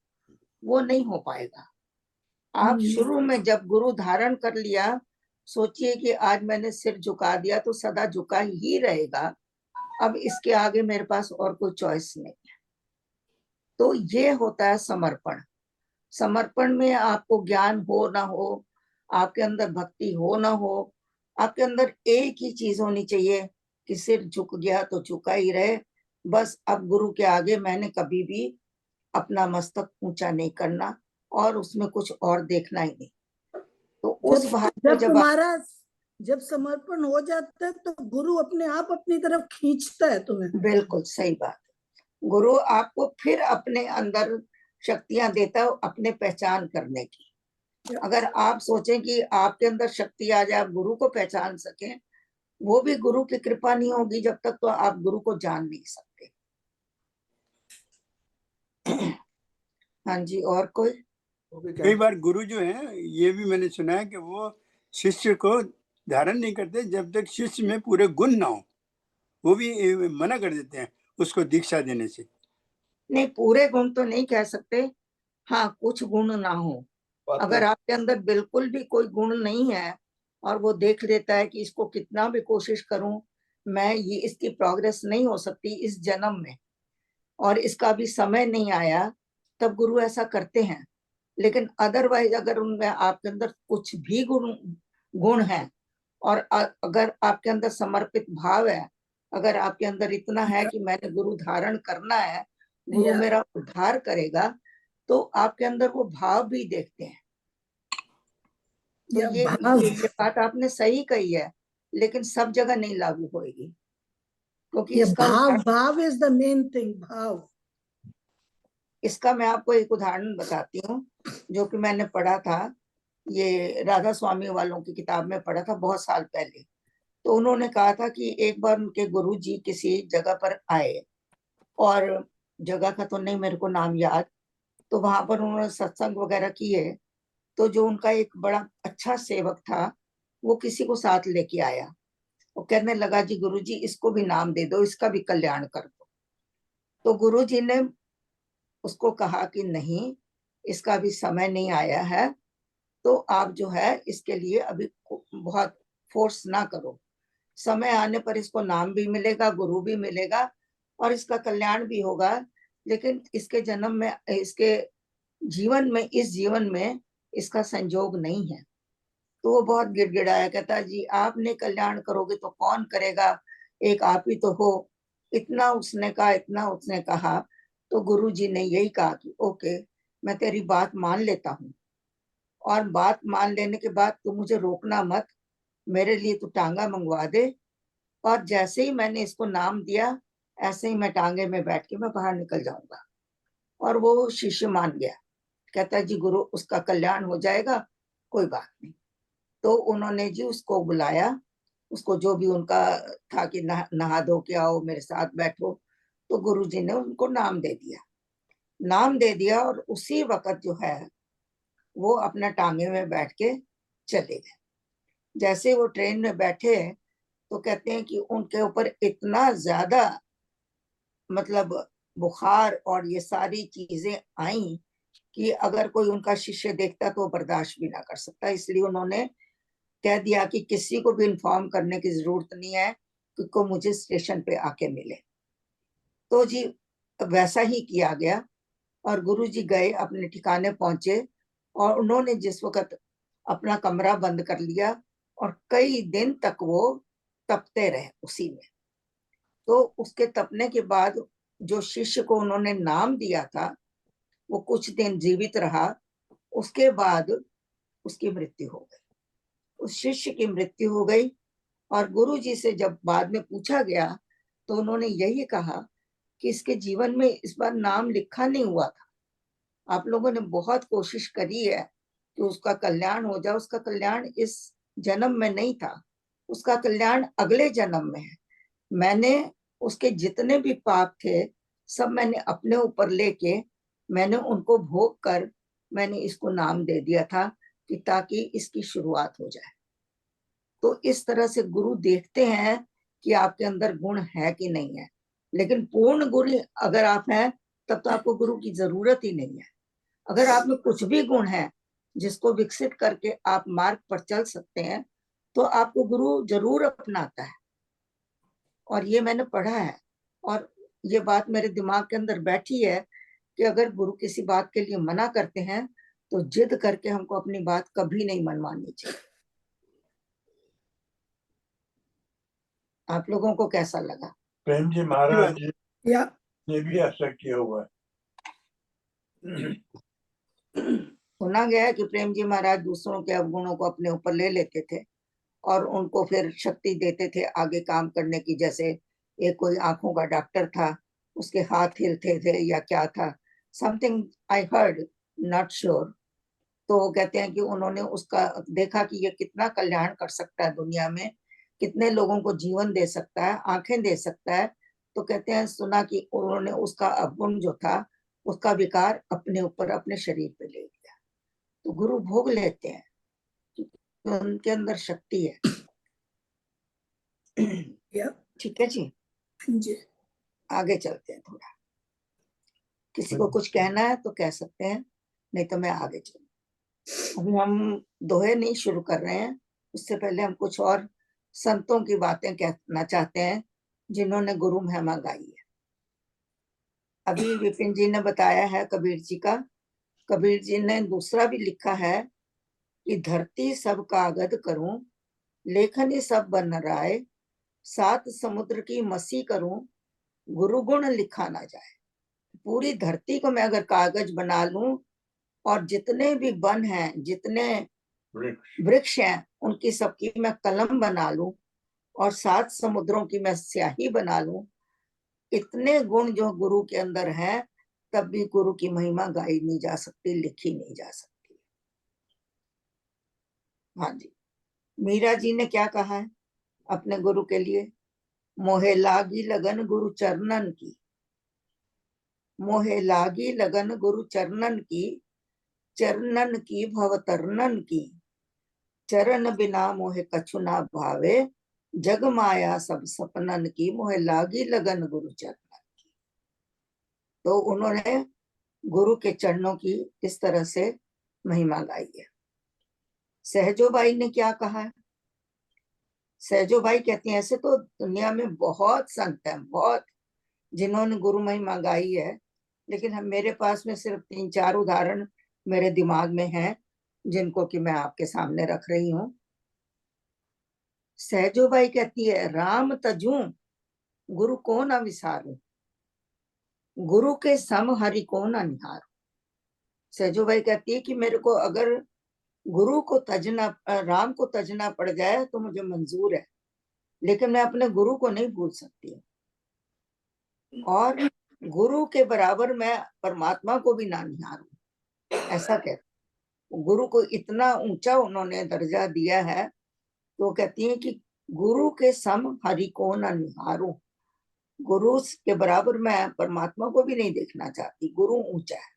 [SPEAKER 1] वो नहीं हो पाएगा। आप शुरू में जब गुरु धारण कर लिया, सोचिए कि आज मैंने सिर झुका दिया तो सदा झुका ही रहेगा, अब इसके आगे मेरे पास और कोई चॉइस नहीं है। तो ये होता है समर्पण। समर्पण में आपको ज्ञान हो ना हो, आपके अंदर भक्ति हो ना हो, आपके अंदर एक ही चीज होनी चाहिए कि सिर झुक गया तो झुका ही रहे, बस अब गुरु के आगे मैंने कभी भी अपना मस्तक ऊंचा नहीं करना और उसमें कुछ और देखना ही नहीं। तो उस भाव में
[SPEAKER 5] जब तुम्हारा जब समर्पण हो जाता है तो गुरु अपने आप अपनी तरफ खींचता है तुम्हें।
[SPEAKER 1] बिल्कुल सही बात, गुरु आपको फिर अपने अंदर शक्तियां देता है अपने पहचान करने की। अगर आप सोचें कि आपके अंदर शक्ति आ जाए, आप गुरु को पहचान सकें, वो भी गुरु की कृपा नहीं होगी, जब तक तो आप गुरु को जान नहीं सकते। हाँ जी, और कोई?
[SPEAKER 2] कई बार गुरु जो है, ये भी मैंने सुना है कि वो शिष्य को धारण नहीं करते जब तक शिष्य में पूरे गुण ना हो, वो भी मना कर देते हैं उसको दीक्षा देने से।
[SPEAKER 1] नहीं, पूरे गुण तो नहीं कह सकते, हाँ कुछ गुण ना हो। अगर आपके अंदर बिल्कुल भी कोई गुण नहीं है और वो देख लेता है कि इसको कितना भी कोशिश करूं मैं, ये इसकी प्रोग्रेस नहीं हो सकती इस जन्म में और इसका भी समय नहीं आया, तब गुरु ऐसा करते हैं। लेकिन अदरवाइज अगर उनमें आपके अंदर कुछ भी गुण गुण है और अगर आपके अंदर समर्पित भाव है, अगर आपके अंदर इतना है कि मैंने गुरु धारण करना है, गुरु मेरा उद्धार करेगा, तो आपके अंदर वो भाव भी देखते हैं। तो ये बात आपने सही कही है, लेकिन सब जगह नहीं लागू होगी, क्योंकि इसका
[SPEAKER 5] भाव इज द मेन थिंग। भाव,
[SPEAKER 1] इसका मैं आपको एक उदाहरण बताती हूँ जो कि मैंने पढ़ा था, ये राधा स्वामी वालों की किताब में पढ़ा था बहुत साल पहले। तो उन्होंने कहा था कि एक बार उनके गुरु जी किसी जगह पर आए, और जगह का तो नहीं मेरे को नाम याद, तो वहां पर उन्होंने सत्संग वगैरह किए। तो जो उनका एक बड़ा अच्छा सेवक था, वो किसी को साथ लेके आया, वो कहने लगा जी गुरु जी इसको भी नाम दे दो, इसका भी कल्याण कर दो। तो गुरु जी ने उसको कहा कि नहीं, इसका भी समय नहीं आया है, तो आप जो है इसके लिए अभी बहुत फोर्स ना करो, समय आने पर इसको नाम भी मिलेगा, गुरु भी मिलेगा और इसका कल्याण भी होगा, लेकिन इसके जन्म में, इसके जीवन में, इस जीवन में इसका संजोग नहीं है। तो वो बहुत गिड़गिड़ाया, कहता जी आप नहीं कल्याण करोगे तो कौन करेगा, एक आप ही तो हो। इतना उसने कहा, इतना उसने कहा, तो गुरु जी ने यही कहा कि ओके, मैं तेरी बात मान लेता हूँ, और बात मान लेने के बाद तू मुझे रोकना मत, मेरे लिए तू टांगा मंगवा दे। और जैसे ही मैंने इसको नाम दिया, ऐसे ही मैं टांगे में बैठ के मैं बाहर निकल जाऊंगा। और वो शिष्य मान गया, कहता है जी गुरु उसका कल्याण हो जाएगा, कोई बात नहीं। तो उन्होंने जी उसको बुलाया, उसको जो भी उनका था कि नहा धो के आओ मेरे साथ बैठो, तो गुरु जी ने उनको नाम दे दिया, नाम दे दिया। और उसी वक्त जो है वो अपना टांगे में बैठ के चले गए। जैसे वो ट्रेन में बैठे तो कहते हैं कि उनके ऊपर इतना ज्यादा मतलब बुखार और ये सारी चीजें आई कि अगर कोई उनका शिष्य देखता तो बर्दाश्त भी ना कर सकता। इसलिए उन्होंने कह दिया कि किसी को भी इन्फॉर्म करने की जरूरत नहीं है कि को मुझे स्टेशन पे आके मिले। तो जी वैसा ही किया गया और गुरु जी गए, अपने ठिकाने पहुंचे और उन्होंने जिस वक्त अपना कमरा बंद कर लिया और कई दिन तक वो तपते रहे उसी में। तो उसके तपने के बाद जो शिष्य को उन्होंने नाम दिया था वो कुछ दिन जीवित रहा, उसके बाद उसकी मृत्यु हो गई, उस शिष्य की मृत्यु हो गई। और गुरु जी से जब बाद में पूछा गया तो उन्होंने यही कहा कि इसके जीवन में इस बार नाम लिखा नहीं हुआ था, आप लोगों ने बहुत कोशिश करी है कि उसका कल्याण हो जाए, उसका कल्याण इस जन्म में नहीं था, उसका कल्याण अगले जन्म में है। मैंने उसके जितने भी पाप थे सब मैंने अपने ऊपर लेके मैंने उनको भोग कर मैंने इसको नाम दे दिया था कि ताकि इसकी शुरुआत हो जाए। तो इस तरह से गुरु देखते हैं कि आपके अंदर गुण है कि नहीं है। लेकिन पूर्ण गुरु अगर आप हैं तब तो आपको गुरु की जरूरत ही नहीं है। अगर आप में कुछ भी गुण है जिसको विकसित करके आप मार्ग पर चल सकते हैं तो आपको गुरु जरूर अपनाता है। और ये मैंने पढ़ा है और ये बात मेरे दिमाग के अंदर बैठी है कि अगर गुरु किसी बात के लिए मना करते हैं तो जिद करके हमको अपनी बात कभी नहीं मनवानी चाहिए। आप लोगों को कैसा लगा?
[SPEAKER 6] प्रेम जी महाराज जी
[SPEAKER 5] या
[SPEAKER 6] ने भी ऐसा किया हुआ है।
[SPEAKER 1] सुना गया है कि प्रेम जी महाराज दूसरों के अवगुणों को अपने ऊपर ले लेते थे और उनको फिर शक्ति देते थे आगे काम करने की। जैसे एक कोई आंखों का डॉक्टर था, उसके हाथ हिलते थे या क्या था, something I heard, not sure. तो वो कहते हैं कि उन्होंने उसका देखा कि ये कितना कल्याण कर सकता है दुनिया में, कितने लोगों को जीवन दे सकता है, आंखें दे सकता है। तो कहते हैं सुना कि उन्होंने उसका अवगुण जो था उसका विकार अपने ऊपर अपने शरीर पे ले लिया। तो गुरु भोग लेते हैं क्योंकि उनके अंदर शक्ति है।
[SPEAKER 5] या
[SPEAKER 1] ठीक है जी,
[SPEAKER 5] जी
[SPEAKER 1] आगे चलते हैं थोड़ा। किसी को कुछ कहना है तो कह सकते हैं, नहीं तो मैं आगे चलूं। अभी हम दोहे नहीं शुरू कर रहे हैं, उससे पहले हम कुछ और संतों की बातें कहना चाहते हैं जिन्होंने गुरु महिमा गाई है। अभी विपिन जी ने बताया है कबीर जी का। कबीर जी ने दूसरा भी लिखा है कि धरती सब कागज करूं, लेखनी सब बन राय, सात समुद्र की मसी करूं, गुरु गुण लिखा ना जाए। पूरी धरती को मैं अगर कागज बना लूं और जितने भी वन हैं, जितने वृक्ष हैं, उनकी सबकी मैं कलम बना लूं और सात समुद्रों की मैं स्याही बना लूं, इतने गुण जो गुरु के अंदर हैं तब भी गुरु की महिमा गाई नहीं जा सकती, लिखी नहीं जा सकती। हाँ जी, मीरा जी ने क्या कहा है अपने गुरु के लिए? मोहे लागी लगन गुरु चरणन की, मोहे लागी लगन गुरु चरणन की, चरणन की भव तरनन की, चरण बिना मोहे कछु ना भावे, जग माया सब सपनन की, मोहे लागी लगन गुरु चरणन की। तो उन्होंने गुरु के चरणों की इस तरह से महिमा गाई है। सहजोबाई ने क्या कहा है? सहजोबाई कहती हैं ऐसे तो दुनिया में बहुत संत हैं, बहुत, जिन्होंने गुरु महिमा गाई है, लेकिन हम मेरे पास में सिर्फ 3-4 उदाहरण मेरे दिमाग में हैं जिनको कि मैं आपके सामने रख रही हूँ। सहजोबाई कहती है राम तजू गुरु को न विसारू, गुरु के सम हरि को न निहारू। सहजोबाई कहती है कि मेरे को अगर गुरु को तजना, राम को तजना पड़ जाए तो मुझे मंजूर है, लेकिन मैं अपने गुरु को नहीं भूल सकती। और गुरु के बराबर मैं परमात्मा को भी ना निहारूं, ऐसा कहते। गुरु को इतना ऊंचा उन्होंने दर्जा दिया है, तो कहती है कि गुरु के सम हरि को ना निहारूं। गुरु के बराबर मैं परमात्मा को भी नहीं देखना चाहती। गुरु ऊंचा है।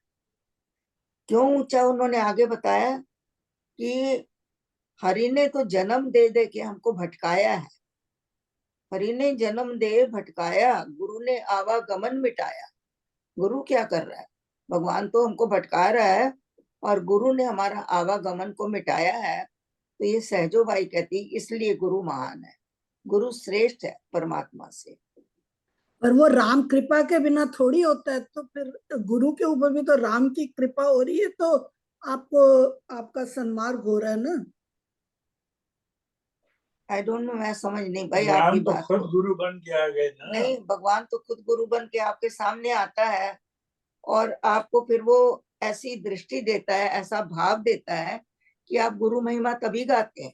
[SPEAKER 1] क्यों ऊंचा, उन्होंने आगे बताया कि हरि ने तो जन्म दे दे के हमको भटकाया है। हरि ने जन्म दे भटकाया, गुरु ने आवागमन मिटाया। गुरु क्या कर रहा है? भगवान तो हमको भटका रहा है और गुरु ने हमारा आवागमन को मिटाया है। तो ये सहजो बाई कहती, इसलिए गुरु महान है, गुरु श्रेष्ठ है परमात्मा से।
[SPEAKER 5] पर वो राम कृपा के बिना थोड़ी होता है, तो फिर गुरु के ऊपर भी तो राम की कृपा हो रही है, तो आपको आपका सन्मार्ग हो रहा है ना।
[SPEAKER 1] आई डोंट नो, मैं समझ नहीं भाई आपकी
[SPEAKER 6] राम तो
[SPEAKER 1] बात
[SPEAKER 6] खुद
[SPEAKER 1] को।
[SPEAKER 6] गुरु बन के आ गए ना।
[SPEAKER 1] नहीं, भगवान तो खुद गुरु बन के आपके सामने आता है और आपको फिर वो ऐसी दृष्टि देता है, ऐसा भाव देता है कि आप गुरु महिमा तभी गाते हैं।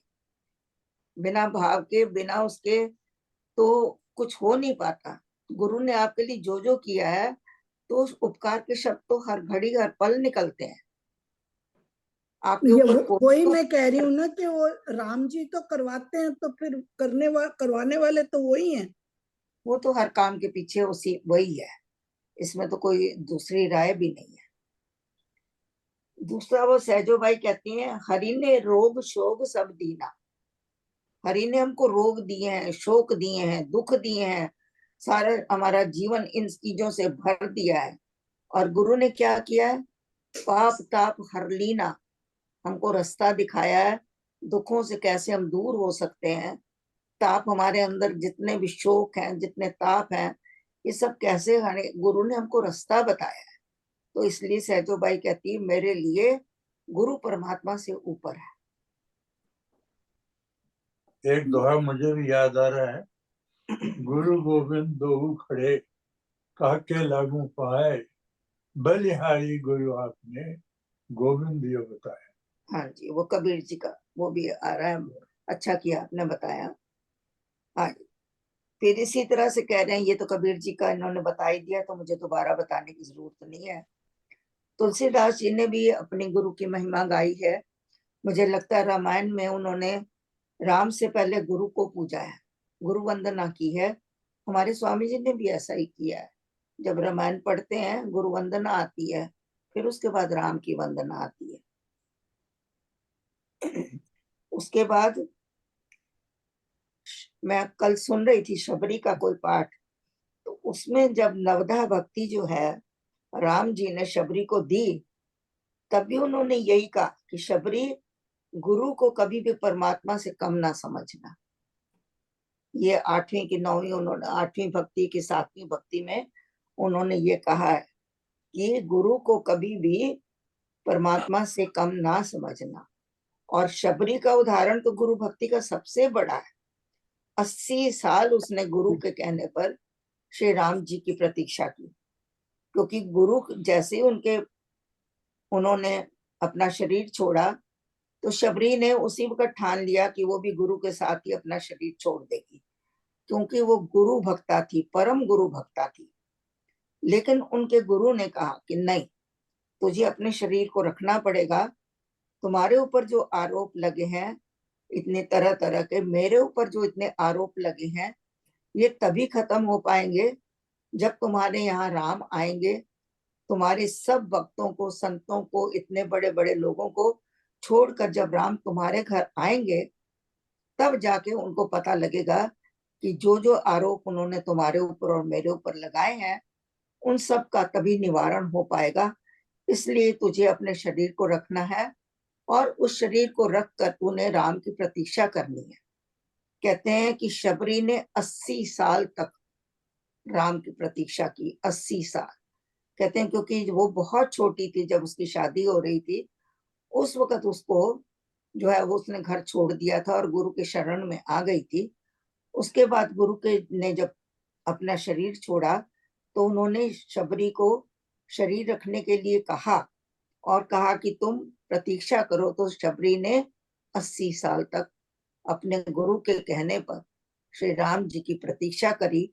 [SPEAKER 1] बिना भाव के, बिना उसके तो कुछ हो नहीं पाता। गुरु ने आपके लिए जो जो किया है, तो उस उपकार के शब्द तो हर घड़ी हर पल निकलते हैं आपके
[SPEAKER 5] ये
[SPEAKER 1] ऊपर।
[SPEAKER 5] वही मैं कह रही हूँ ना कि वो राम जी तो करवाते हैं, तो फिर करवाने वाले तो वही हैं।
[SPEAKER 1] वो तो हर काम के पीछे उसी वही है, इसमें तो कोई दूसरी राय भी नहीं है। दूसरा वो सहजो भाई कहती हैं, हरि ने रोग शोक सब दीना। हरि ने हमको रोग दिए हैं, शोक दिए हैं, दुख दिए हैं, सारा हमारा जीवन इन चीजों से भर दिया है। और गुरु ने क्या किया है? पाप ताप हर लीना, हमको रास्ता दिखाया है, दुखों से कैसे हम दूर हो सकते हैं। ताप हमारे अंदर जितने भी शोक हैं, जितने ताप हैं, ये सब कैसे गुरु ने हमको रास्ता बताया है। तो इसलिए सहजो बाई कहती है, मेरे लिए गुरु परमात्मा से ऊपर है।
[SPEAKER 6] एक दोहा मुझे भी याद आ रहा है, गुरु गोविंद दोहु खड़े काके लागू पाए, बलिहारी गुरु आपने गोविंद दियो बताया।
[SPEAKER 1] हाँ जी, वो कबीर जी का वो भी आ रहा है। अच्छा किया आपने बताया। हाँ जी, फिर इसी तरह से कह रहे हैं, ये तो कबीर जी का इन्होंने बता ही दिया, तो मुझे दोबारा बताने की जरूरत नहीं है। तुलसीदास जी ने भी अपनी गुरु की महिमा गाई है। मुझे लगता है रामायण में उन्होंने राम से पहले गुरु को पूजा है, गुरु वंदना की है। हमारे स्वामी जी ने भी ऐसा ही किया है। जब रामायण पढ़ते हैं, गुरु वंदना आती है, फिर उसके बाद राम की वंदना आती है। उसके बाद मैं कल सुन रही थी शबरी का कोई पाठ, तो उसमें जब नवधा भक्ति जो है राम जी ने शबरी को दी, तभी उन्होंने यही कहा कि शबरी, गुरु को कभी भी परमात्मा से कम ना समझना। ये 8वीं की 9वीं, उन्होंने 8वीं भक्ति की 7वीं भक्ति में उन्होंने ये कहा है कि गुरु को कभी भी परमात्मा से कम ना समझना। और शबरी का उदाहरण तो गुरु भक्ति का सबसे बड़ा है। 80 साल उसने गुरु के कहने पर श्री राम जी की प्रतीक्षा की, क्योंकि गुरु जैसे ही उन्होंने अपना शरीर छोड़ा, तो शबरी ने उसी वक्त ठान लिया कि वो भी गुरु के साथ ही अपना शरीर छोड़ देगी, क्योंकि वो गुरु भक्ता थी, परम गुरु भक्ता थी। लेकिन उनके गुरु ने कहा कि नहीं, तुझे अपने शरीर को रखना पड़ेगा। तुम्हारे ऊपर जो आरोप लगे हैं, इतने तरह तरह के, मेरे ऊपर जो इतने आरोप लगे हैं, ये तभी खत्म हो पाएंगे जब तुम्हारे यहाँ राम आएंगे। तुम्हारे सब भक्तों को, संतों को, इतने बड़े बड़े लोगों को छोड़कर जब राम तुम्हारे घर आएंगे, तब जाके उनको पता लगेगा कि जो जो आरोप उन्होंने तुम्हारे ऊपर और मेरे ऊपर लगाए हैं, उन सब का तभी निवारण हो पाएगा। इसलिए तुझे अपने शरीर को रखना है और उस शरीर को रख कर तूने राम की प्रतीक्षा करनी है। कहते हैं कि शबरी ने 80 साल तक राम की प्रतीक्षा की। 80 साल कहते हैं, क्योंकि वो बहुत छोटी थी जब उसकी शादी हो रही थी। उस वक्त उसको जो है वो उसने घर छोड़ दिया था और गुरु के शरण में आ गई थी। उसके बाद गुरु के ने जब अपना शरीर छोड़ा, तो उन्होंने शबरी को शरीर रखने के लिए कहा और कहा कि तुम प्रतीक्षा करो। तो शबरी ने 80 साल तक अपने गुरु के कहने पर श्री राम जी की प्रतीक्षा करी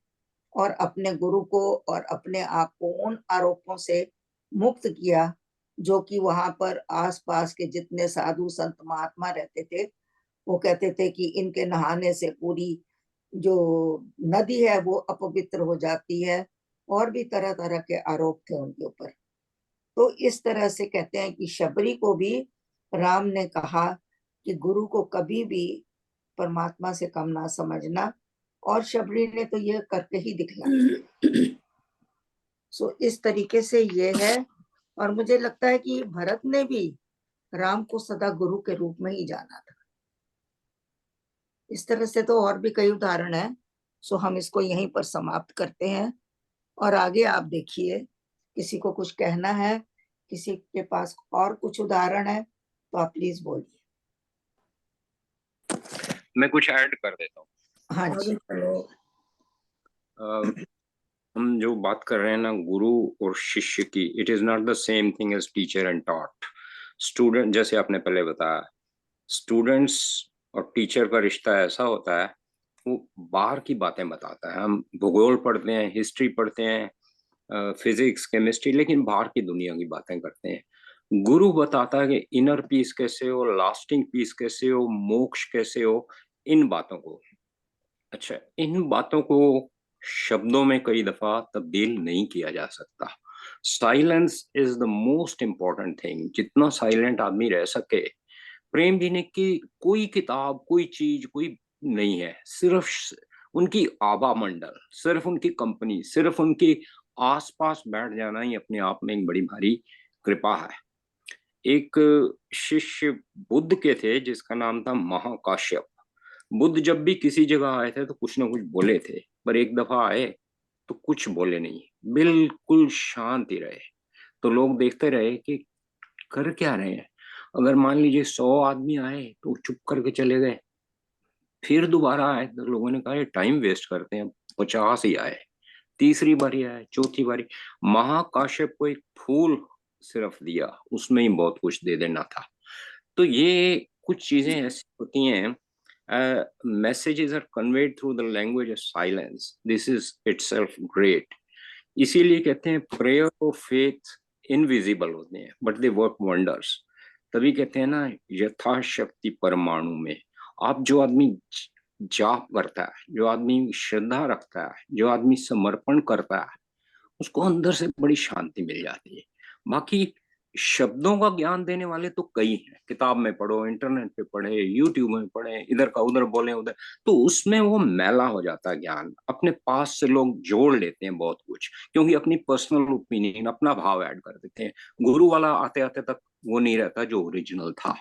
[SPEAKER 1] और अपने गुरु को और अपने आप को उन आरोपों से मुक्त किया जो कि वहां पर आसपास के जितने साधु संत महात्मा रहते थे वो कहते थे कि इनके नहाने से पूरी जो नदी है वो अपवित्र हो जाती है, और भी तरह तरह के आरोप थे उनके ऊपर। तो इस तरह से कहते हैं कि शबरी को भी राम ने कहा कि गुरु को कभी भी परमात्मा से कम ना समझना, और शबरी ने तो ये करके ही दिखलाया। सो इस तरीके से ये है, और मुझे लगता है कि भरत ने भी राम को सदा गुरु के रूप में ही जाना था। इस तरह से तो और भी कई उदाहरण हैं। सो हम इसको यहीं पर समाप्त करते हैं, और आगे आप देखिए किसी को कुछ कहना है, किसी के पास और कुछ उदाहरण है तो आप प्लीज बोलिए।
[SPEAKER 7] मैं कुछ ऐड कर देता हूँ।
[SPEAKER 1] हाँ जी।
[SPEAKER 7] हम जो बात कर रहे हैं ना गुरु और शिष्य की, it is not the same thing as teacher and taught. Student, जैसे आपने पहले बताया, स्टूडेंट्स और टीचर का रिश्ता ऐसा होता है, वो बाहर की बातें बताता है। हम भूगोल पढ़ते हैं, हिस्ट्री पढ़ते हैं, फिजिक्स, केमिस्ट्री, लेकिन बाहर की दुनिया की बातें करते हैं। गुरु बताता है कि इनर पीस कैसे हो, लास्टिंग पीस कैसे हो, मोक्ष कैसे हो, इन बातों को। अच्छा, इन बातों को शब्दों में कई दफा तब्दील नहीं किया जा सकता। Silence is the most important thing. जितना साइलेंट आदमी रह सके, प्रेम जी ने की कोई किताब, कोई चीज, कोई नहीं है, सिर्फ उनकी आभा मंडल, सिर्फ उनकी कंपनी, सिर्फ उनके आसपास बैठ जाना ही अपने आप में एक बड़ी भारी कृपा है। एक शिष्य बुद्ध के थे जिसका नाम था महाकाश्यप। बुद्ध जब भी किसी जगह आए थे तो कुछ ना कुछ बोले थे, पर एक दफा आए तो कुछ बोले नहीं, बिल्कुल शांत ही रहे। तो लोग देखते रहे कि कर क्या रहे हैं। अगर मान लीजिए 100 आदमी आए तो चुप करके चले गए, फिर दोबारा आए तो लोगों ने कहा ये टाइम वेस्ट करते हैं, 50 ही आए। तीसरी बारी आए, चौथी बारी, महाकाश्यप को एक फूल सिर्फ दिया, उसमें ही बहुत कुछ दे देना था। तो ये कुछ चीजें ऐसी होती हैं, messages are conveyed through the language of silence. This is itself great. इसीलिए कहते हैं prayer और faith invisible होते हैं but they work wonders. तभी कहते हैं ना, यथाशक्ति परमाणु में। आप जो आदमी जाप करता है, जो आदमी श्रद्धा रखता है, जो आदमी समर्पण करता है, उसको अंदर से बड़ी शांति मिल जाती है। बाकी शब्दों का ज्ञान देने वाले तो कई हैं, किताब में पढ़ो, इंटरनेट पे पढ़े, यूट्यूब में पढ़े, इधर का उधर बोले उधर, तो उसमें वो मैला हो जाता है ज्ञान। अपने पास से लोग जोड़ लेते हैं बहुत कुछ, क्योंकि अपनी पर्सनल ओपिनियन, अपना भाव ऐड कर देते हैं। गुरु वाला आते आते तक वो नहीं रहता जो ओरिजिनल था।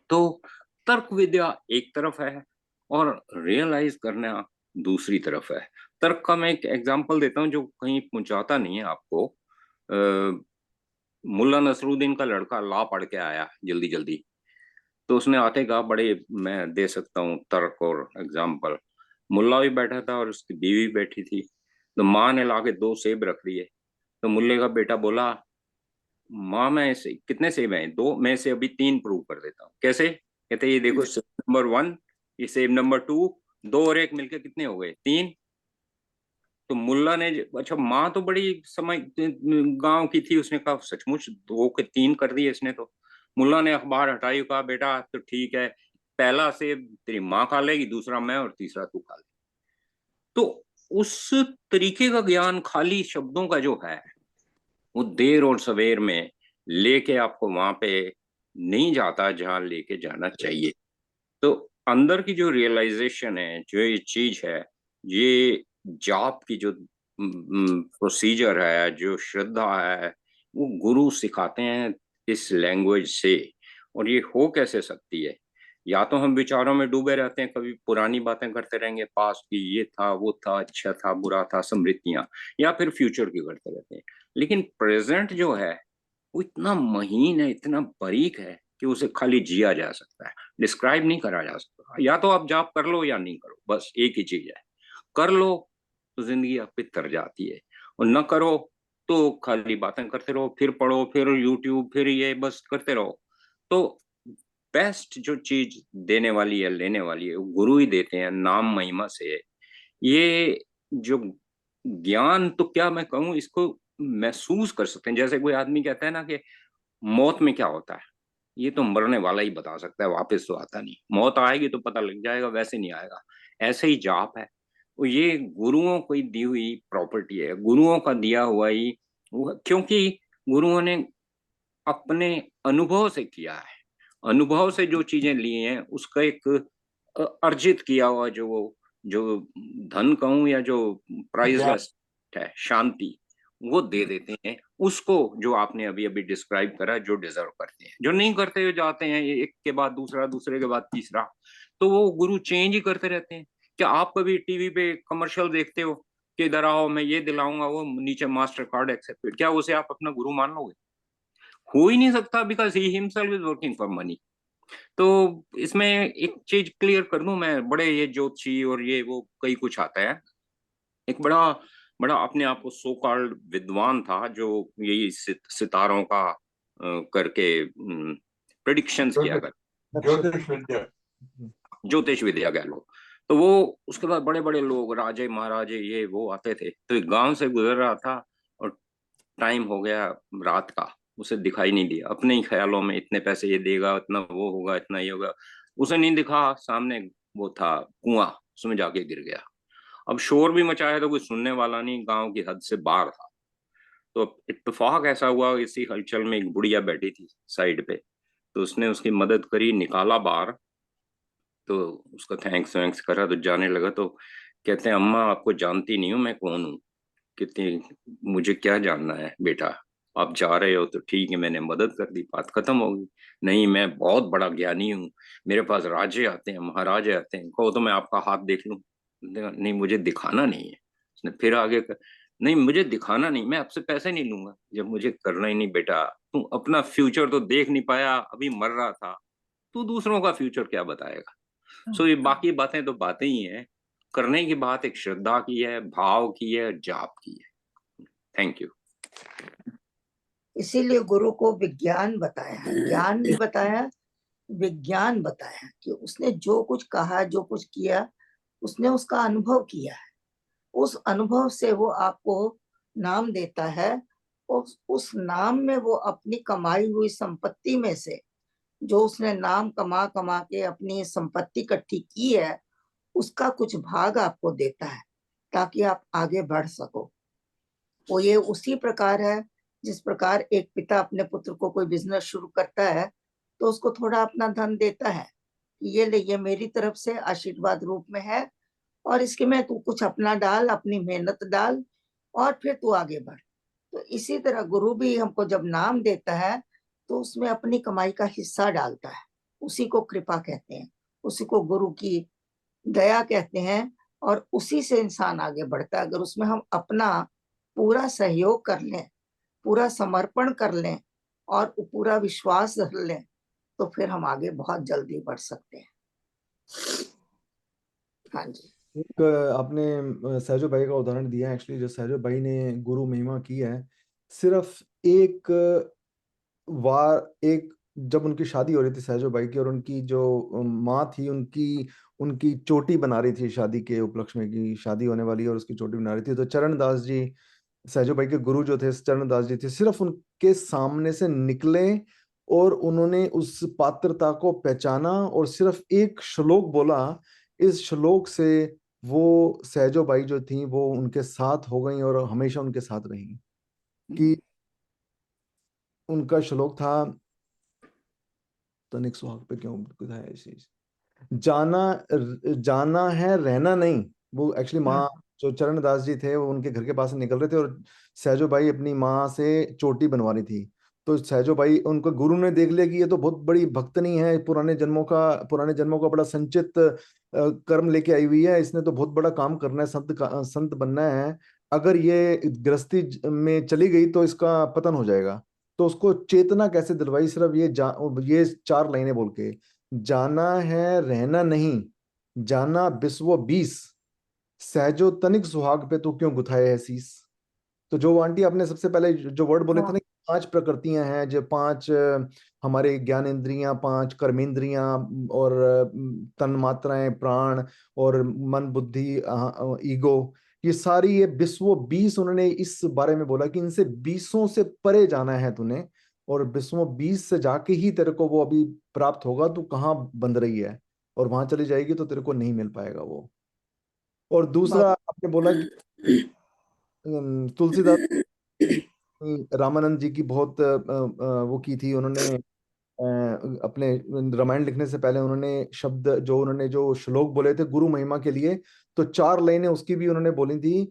[SPEAKER 7] तो तर्क विद्या एक तरफ है और रियलाइज करना दूसरी तरफ है। तर्क का मैं एक एग्जांपल देता हूँ जो कहीं पहुंचाता नहीं है आपको। मुल्ला नसरुद्दीन का लड़का ला पढ़ के आया जल्दी जल्दी, तो उसने आते कहा बड़े मैं दे सकता हूँ तर्क और एग्जाम्पल। मुल्ला भी बैठा था और उसकी बीवी बैठी थी। तो माँ ने ला के 2 सेब रख दिए। तो मुल्ले का बेटा बोला, माँ मैं से कितने सेब हैं? 2, मैं से अभी 3 प्रूव कर देता हूँ। कैसे? कहते ये देखो, सेब नंबर 1, ये सेब नंबर 2, 2 और 1 मिलके कितने हो गए? 3। तो मुल्ला ने, अच्छा माँ तो बड़ी समय गांव की थी, उसने कहा सचमुच 2 के 3 कर दिए इसने तो। मुल्ला ने अखबार हटाई, कहा बेटा तो ठीक है, पहला सेब तेरी माँ खा लेगी, दूसरा मैं, और तीसरा तू खा ले। तो उस तरीके का ज्ञान खाली शब्दों का जो है, वो देर और सवेर में लेके आपको वहां पे नहीं जाता जहां लेके जाना चाहिए। तो अंदर की जो रियलाइजेशन है, जो ये चीज है, ये जाप की जो प्रोसीजर है, जो श्रद्धा है, वो गुरु सिखाते हैं इस लैंग्वेज से। और ये हो कैसे सकती है? या तो हम विचारों में डूबे रहते हैं, कभी पुरानी बातें करते रहेंगे, पास्ट की, ये था वो था, अच्छा था बुरा था, स्मृतियां, या फिर फ्यूचर की करते रहते हैं। लेकिन प्रेजेंट जो है वो इतना महीन है, इतना बारीक है कि उसे खाली जिया जा सकता है, डिस्क्राइब नहीं करा जा सकता। या तो आप जाप कर लो या नहीं करो, बस एक ही चीज है। कर लो तो जिंदगी आपकी तर जाती है, और न करो तो खाली बातें करते रहो, फिर पढ़ो, फिर यूट्यूब, फिर ये बस करते रहो। तो बेस्ट जो चीज देने वाली है, लेने वाली है, वो गुरु ही देते हैं नाम महिमा से। ये जो ज्ञान तो क्या मैं कहूँ, इसको महसूस कर सकते हैं। जैसे कोई आदमी कहता है ना कि मौत में क्या होता है, ये तो मरने वाला ही बता सकता है, वापस तो आता नहीं। मौत आएगी तो पता लग जाएगा, वैसे नहीं आएगा। ऐसे ही जाप है, वो ये गुरुओं की दी हुई प्रॉपर्टी है, गुरुओं का दिया हुआ ही, क्योंकि गुरुओं ने अपने अनुभव से किया है, अनुभव से जो चीजें ली हैं उसका एक अर्जित किया हुआ जो वो जो धन कहूं या जो प्राइसलेस है, शांति, वो दे देते हैं उसको, जो आपने अभी अभी डिस्क्राइब करा, जो डिजर्व करते हैं। जो नहीं करते हुए जाते हैं एक के बाद दूसरा, दूसरे के बाद तीसरा, तो वो गुरु चेंज ही करते रहते हैं। क्या आप कभी टीवी पे कमर्शियल देखते हो कि इधर आओ मैं ये दिलाऊंगा, वो नीचे मास्टर कार्ड एक्सेप्टेड, क्या उसे आप अपना गुरु मान लोगे? हो ही नहीं सकता, because he himself is working for money. तो इसमें एक चीज क्लियर कर दूं मैं, बड़े ये ज्योतिषी और ये वो कई कुछ आता है, एक बड़ा बड़ा अपने आप को सो कॉल्ड विद्वान था जो यही सितारों का करके प्रेडिक्शंस किया कर,
[SPEAKER 6] ज्योतिष विद्या,
[SPEAKER 7] ज्योतिष विद्या कह लो। तो वो उसके बाद बड़े बड़े लोग, राजे महाराजे ये वो आते थे। तो एक गांव से गुजर रहा था और टाइम हो गया रात का, उसे दिखाई नहीं दिया, अपने ही ख्यालों में इतने पैसे ये देगा, इतना वो होगा, इतना ये होगा, उसे नहीं दिखा। सामने वो था कुआं, उसमें जाके गिर गया। अब शोर भी मचाया तो कोई सुनने वाला नहीं, गांव की हद से बाहर था। तो इत्तेफाक ऐसा हुआ, इसी हलचल में एक बुढ़िया बैठी थी साइड पे, तो उसने उसकी मदद करी, निकाला बाहर। तो उसका थैंक्स वैंक्स करा तो जाने लगा। तो कहते हैं अम्मा आपको जानती नहीं हूँ मैं कौन हूँ। कितनी, मुझे क्या जानना है बेटा, आप जा रहे हो तो ठीक है, मैंने मदद कर दी, बात खत्म हो गई। नहीं मैं बहुत बड़ा ज्ञानी हूँ, मेरे पास राजे आते हैं, महाराजे आते हैं, कहो तो मैं आपका हाथ देख लूं। नहीं मुझे दिखाना नहीं है। उसने फिर आगे कर, नहीं मुझे दिखाना नहीं, मैं आपसे पैसे नहीं लूंगा जब मुझे करना ही नहीं। बेटा तू अपना फ्यूचर तो देख नहीं पाया, अभी मर रहा था, तू दूसरों का फ्यूचर क्या बताएगा? सो ये बाकी बातें तो बातें ही हैं, करने की बात एक श्रद्धा की है, भाव की है, जाप की है। Thank you.
[SPEAKER 1] इसीलिए गुरु को विज्ञान बताया है, ज्ञान भी बताया, विज्ञान बताया कि उसने जो कुछ कहा, जो कुछ किया, उसने उसका अनुभव किया है। उस अनुभव से वो आपको नाम देता है। उस नाम में वो अपनी कमाई हुई संपत्ति में से, जो उसने नाम कमा कमा के अपनी संपत्ति इकट्ठी की है, उसका कुछ भाग आपको देता है ताकि आप आगे बढ़ सको। वो ये उसी प्रकार है जिस प्रकार एक पिता अपने पुत्र को कोई बिजनेस शुरू करता है तो उसको थोड़ा अपना धन देता है कि ये ले, ये मेरी तरफ से आशीर्वाद रूप में है, और इसके में तू कुछ अपना डाल, अपनी मेहनत डाल, और फिर तू आगे बढ़। तो इसी तरह गुरु भी हमको जब नाम देता है तो उसमें अपनी कमाई का हिस्सा डालता है। उसी को कृपा कहते हैं, उसी को गुरु की दया कहते हैं, और उसी से इंसान आगे बढ़ता है। अगर उसमें हम अपना पूरा सहयोग कर लें, पूरा समर्पण कर लें और पूरा विश्वास रख लें, तो फिर हम आगे बहुत जल्दी बढ़ सकते हैं। हाँ जी।
[SPEAKER 4] एक आपने सहजो भाई का उदाहरण दिया है। एक्चुअली जो सहजो भाई ने गुरु महिमा की है, सिर्फ एक एक जब उनकी शादी हो रही थी सहजो भाई की, और उनकी जो माँ थी उनकी उनकी चोटी बना रही थी शादी के उपलक्ष्य में, की शादी होने वाली है और उसकी चोटी बना रही थी। तो चरणदास जी, सहजो भाई के गुरु जो थे चरणदास जी थे, सिर्फ उनके सामने से निकले और उन्होंने उस पात्रता को पहचाना और सिर्फ एक श्लोक बोला। इस श्लोक से वो सहजो बाई जो थी वो उनके साथ हो गई और हमेशा उनके साथ रही। कि उनका श्लोक था, तनिक सुहाग पे क्यों था ये चीज, जाना जाना है रहना नहीं। वो एक्चुअली माँ जो चरणदास जी थे वो उनके घर के पास से निकल रहे थे और सहजो बाई अपनी माँ से चोटी बनवा रही थी। तो सहजो बाई, उनको गुरु ने देख लिया कि ये तो बहुत बड़ी भक्तनी है, पुराने जन्मों का बड़ा संचित कर्म लेके आई हुई है, इसने तो बहुत बड़ा काम करना है, संत बनना है। अगर ये गृहस्थी में चली गई तो इसका पतन हो जाएगा। तो उसको चेतना कैसे दिलवाई, सिर्फ ये 4 लाइनें बोल के, जाना है रहना नहीं, जाना बिस्व 20, सहजो तनिक सुहाग पे तू क्यों गुथाए है शीस। तो जो आंटी आपने सबसे पहले जो वर्ड बोले थे ना, 5 प्रकृतियां हैं, जो 5 हमारे ज्ञानेंद्रियां, 5 कर्मेंद्रियां और तन मात्राएं, प्राण और मन बुद्धि ईगो, ये सारी ये 20 उन्होंने इस बारे में बोला कि इनसे 20 से परे जाना है तूने, और 20 से जाके ही तेरे को वो अभी प्राप्त होगा। तू कहाँ बंध रही है, और वहां चली जाएगी तो तेरे को नहीं मिल पाएगा वो। और दूसरा आपने बोला कि तुलसीदास रामानंद जी की बहुत वो की थी उन्होंने, अपने रामायण लिखने से पहले उन्होंने शब्द जो उन्होंने जो श्लोक बोले थे गुरु महिमा के लिए, तो 4 लाइनें उसकी भी उन्होंने बोली थी।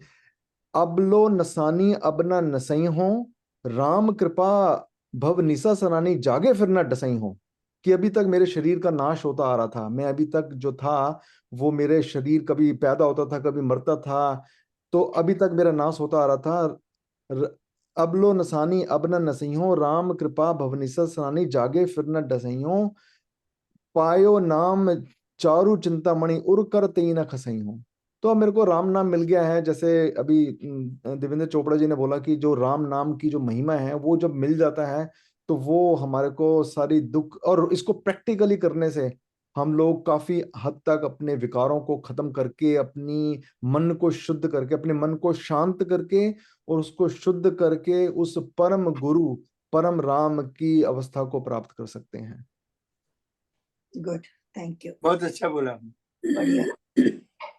[SPEAKER 4] अब लो नसानी अब ना नसई हो, राम कृपा भव निसा सनानी, जागे फिर ना डसई हो। कि अभी तक मेरे शरीर का नाश होता आ रहा था, मैं अभी तक जो था वो मेरे शरीर कभी पैदा होता था कभी मरता था, तो अभी तक मेरा नाश होता आ रहा था। अब लो नसानी अब न नसइयो, राम कृपा भवनिसा सनानी, जागे फिर न डसइयो, पायो नाम चारु चिंतामणि, उर कर तेई न खसइयो। तो अब मेरे को राम नाम मिल गया है। जैसे अभी देवेंद्र चोपड़ा जी ने बोला कि जो राम नाम की जो महिमा है वो जब मिल जाता है तो वो हमारे को सारी दुख, और इसको प्रैक्टिकली करने से हम लोग काफी हद तक अपने विकारों को खत्म करके, अपनी मन को शुद्ध करके, अपने मन को शांत करके और उसको शुद्ध करके उस परम गुरु परम राम की अवस्था को प्राप्त कर सकते हैं।
[SPEAKER 1] गुड, थैंक यू,
[SPEAKER 2] बहुत अच्छा बोला आपने।
[SPEAKER 1] बढ़िया।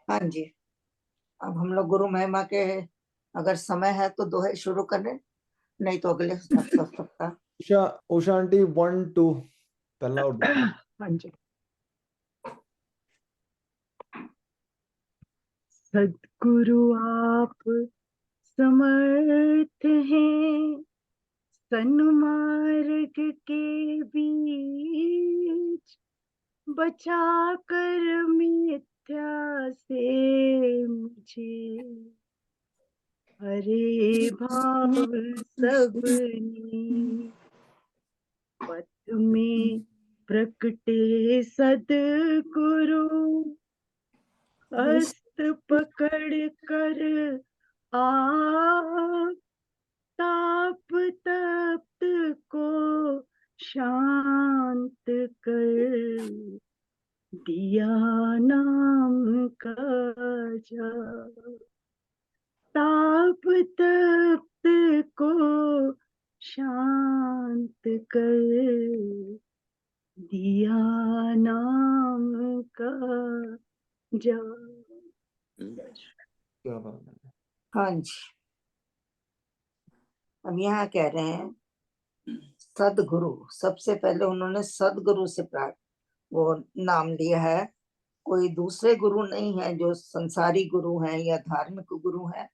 [SPEAKER 1] हाँ जी, अब हम लोग गुरु महिमा के, अगर समय है तो दोहे शुरू करें, नहीं तो अगले सप्ताह।
[SPEAKER 4] उषा आंटी 1 2 पहला और दूसरा।
[SPEAKER 3] हाँ जी। सद्गुरु आप समर्थ हैं, सन्मार्ग के बीच बचा कर मिथ्या से मुझे, हरे भाव सबने पथ में प्रकटे सद्गुरु, हस्त पकड़ कर आप ताप तप्त को शांत कर दिया नाम का जाप, ताप तप्त को शांत कर दिया नाम का जाप।
[SPEAKER 4] क्या बात है।
[SPEAKER 1] हाँ जी, हम यहाँ कह रहे हैं सदगुरु, सबसे पहले उन्होंने सदगुरु से प्राप्त वो नाम लिया है। कोई दूसरे गुरु नहीं है जो संसारी गुरु हैं या धार्मिक गुरु हैं,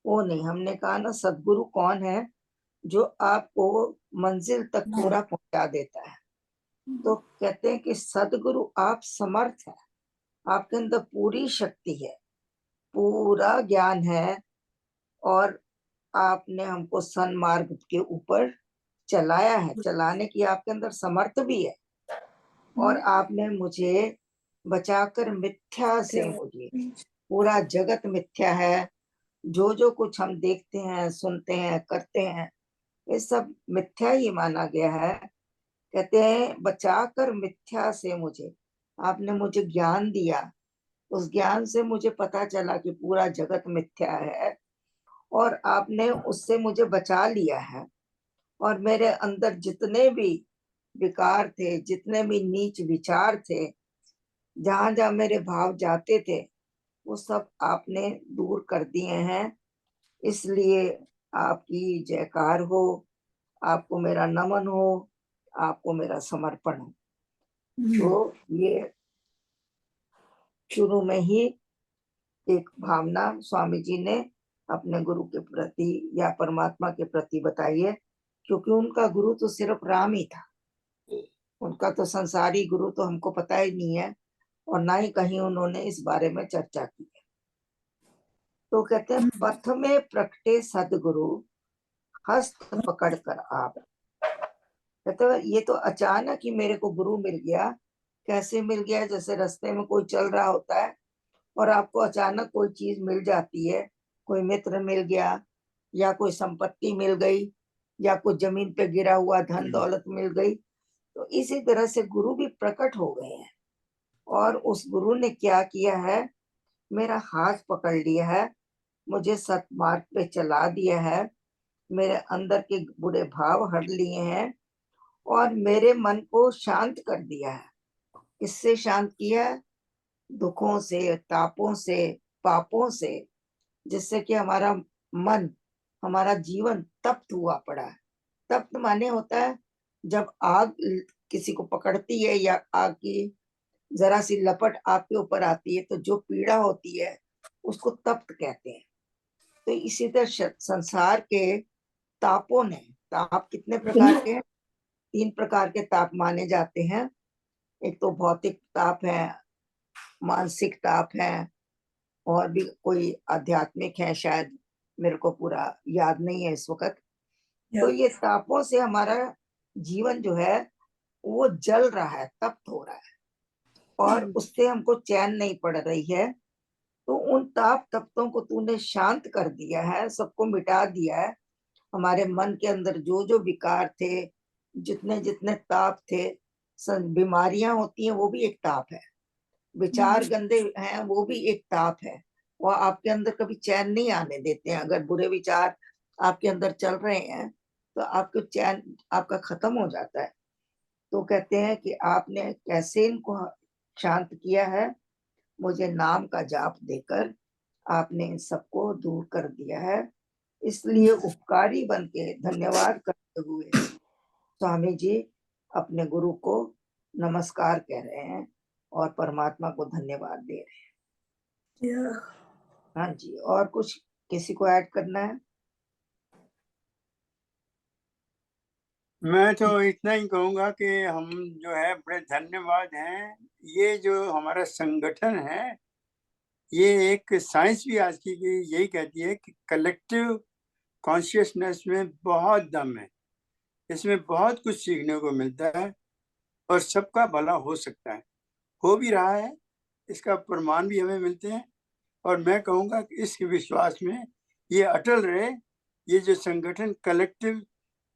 [SPEAKER 1] वो नहीं। हमने कहा ना सदगुरु कौन है, जो आपको मंजिल तक पूरा पहुंचा देता है। तो कहते हैं कि सदगुरु आप समर्थ है, आपके अंदर पूरी शक्ति है, पूरा ज्ञान है, और आपने हमको सन्मार्ग के ऊपर चलाया है, चलाने की आपके अंदर समर्थ भी है, और आपने मुझे बचाकर मिथ्या से मुझे, पूरा जगत मिथ्या है, जो कुछ हम देखते हैं सुनते हैं करते हैं ये सब मिथ्या ही माना गया है। कहते हैं बचाकर मिथ्या से मुझे, आपने मुझे ज्ञान दिया, उस ज्ञान से मुझे पता चला कि पूरा जगत मिथ्या है, और आपने उससे मुझे बचा लिया है। और मेरे अंदर जितने भी विकार थे, जितने भी नीच विचार थे, जहां जहां मेरे भाव जाते थे, वो सब आपने दूर कर दिए हैं। इसलिए आपकी जयकार हो, आपको मेरा नमन हो, आपको मेरा समर्पण हो। तो ये शुरू में ही एक भावना स्वामी जी ने अपने गुरु के प्रति या परमात्मा के प्रति बताई है, क्योंकि उनका गुरु तो सिर्फ राम ही था, उनका तो संसारी गुरु तो हमको पता ही नहीं है, और ना ही कहीं उन्होंने इस बारे में चर्चा की है। तो कहते हैं पथ में प्रकटे सदगुरु, हस्त पकड़ कर आप। कहते हैं ये तो अचानक ही मेरे को गुरु मिल गया। कैसे मिल गया? जैसे रास्ते में कोई चल रहा होता है और आपको अचानक कोई चीज मिल जाती है, कोई मित्र मिल गया, या कोई संपत्ति मिल गई, या कोई जमीन पे गिरा हुआ धन दौलत मिल गई। तो इसी तरह से गुरु भी प्रकट हो गए हैं, और उस गुरु ने क्या किया है, मेरा हाथ पकड़ लिया है, मुझे सत्मार्ग पे चला दिया है, मेरे अंदर के बुरे भाव हट लिए हैं और मेरे मन को शांत कर दिया है। किससे शांत किया है? दुखों से, तापों से, पापों से, जिससे कि हमारा मन, हमारा जीवन तप्त हुआ पड़ा है। तप्त माने होता है जब आग किसी को पकड़ती है या आग की जरा सी लपट आपके ऊपर आती है तो जो पीड़ा होती है उसको तप्त कहते हैं। तो इसी तरह संसार के तापों ने, ताप कितने प्रकार के हैं? 3 प्रकार के ताप माने जाते हैं। एक तो भौतिक ताप है, मानसिक ताप है, और भी कोई आध्यात्मिक है, शायद मेरे को पूरा याद नहीं है इस वक्त। तो ये तापों से हमारा जीवन जो है वो जल रहा है, तप्त हो रहा है, और उससे हमको चैन नहीं पड़ रही है। तो उन ताप तप्तों को तूने शांत कर दिया है, सबको मिटा दिया है। हमारे मन के अंदर जो जो विकार थे, जितने जितने ताप थे, बीमारियां होती हैं वो भी एक ताप है, विचार गंदे हैं वो भी एक ताप है। वो आपके अंदर कभी चैन नहीं आने देते हैं। अगर बुरे विचार आपके अंदर चल रहे हैं तो आपको चैन आपका खत्म हो जाता है। तो कहते हैं कि आपने कैसे इनको शांत किया है, मुझे नाम का जाप देकर आपने इन सबको दूर कर दिया है। इसलिए उपकारी बन के धन्यवाद करते हुए स्वामी जी अपने गुरु को नमस्कार कह रहे हैं और परमात्मा को धन्यवाद दे रहे हैं। हाँ जी, और कुछ किसी को ऐड करना है?
[SPEAKER 2] मैं तो इतना ही कहूंगा कि हम जो है बड़े धन्यवाद हैं। ये जो हमारा संगठन है, ये एक साइंस भी आज की यही कहती है कि कलेक्टिव कॉन्शियसनेस में बहुत दम है, इसमें बहुत कुछ सीखने को मिलता है और सबका भला हो सकता है, हो भी रहा है, इसका प्रमाण भी हमें मिलते हैं। और मैं कहूँगा कि इस विश्वास में ये अटल रहे। ये जो संगठन कलेक्टिव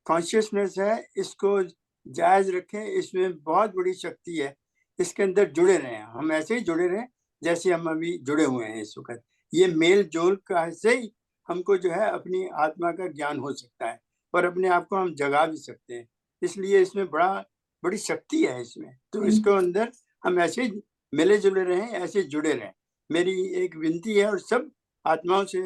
[SPEAKER 2] कॉन्शियसनेस है, इसको जायज रखें, इसमें बहुत बड़ी शक्ति है, इसके अंदर जुड़े रहें। हम ऐसे ही जुड़े रहें जैसे हम अभी जुड़े हुए हैं इस वक्त। ये मेल जोल का से ही हमको जो है अपनी आत्मा का ज्ञान हो सकता है और अपने आप को हम जगा भी सकते हैं। इसलिए इसमें बड़ी शक्ति है इसमें। तो इसको अंदर हम ऐसे ही मिले जुले रहें, ऐसे जुड़े रहें। मेरी एक विनती है और सब आत्माओं से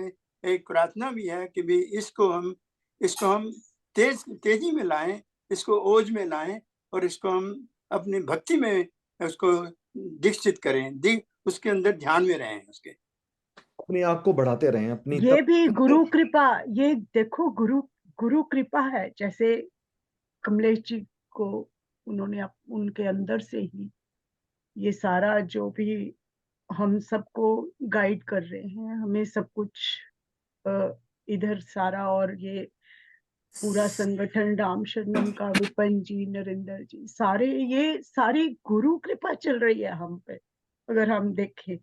[SPEAKER 2] एक प्रार्थना भी है कि भी इसको हम तेजी में लाएं, इसको ओज में लाएं और इसको हम अपनी भक्ति में उसको दीक्षित करें, उसके अंदर ध्यान में रहें, उसके
[SPEAKER 4] अपनी आग को बढ़ाते रहें, अपनी
[SPEAKER 3] ये भी गुरु कृपा, ये देखो गुरु कृपा है। जैसे कमलेश जी को उन्होंने उनके अंदर से ही ये सारा जो भी हम सबको गाइड कर रहे हैं, हमें सब कुछ इधर सारा, और ये पूरा संगठन राम शरणम का, विपन जी, नरेंद्र जी, सारे ये सारी गुरु कृपा चल रही है हम पे। अगर हम देखें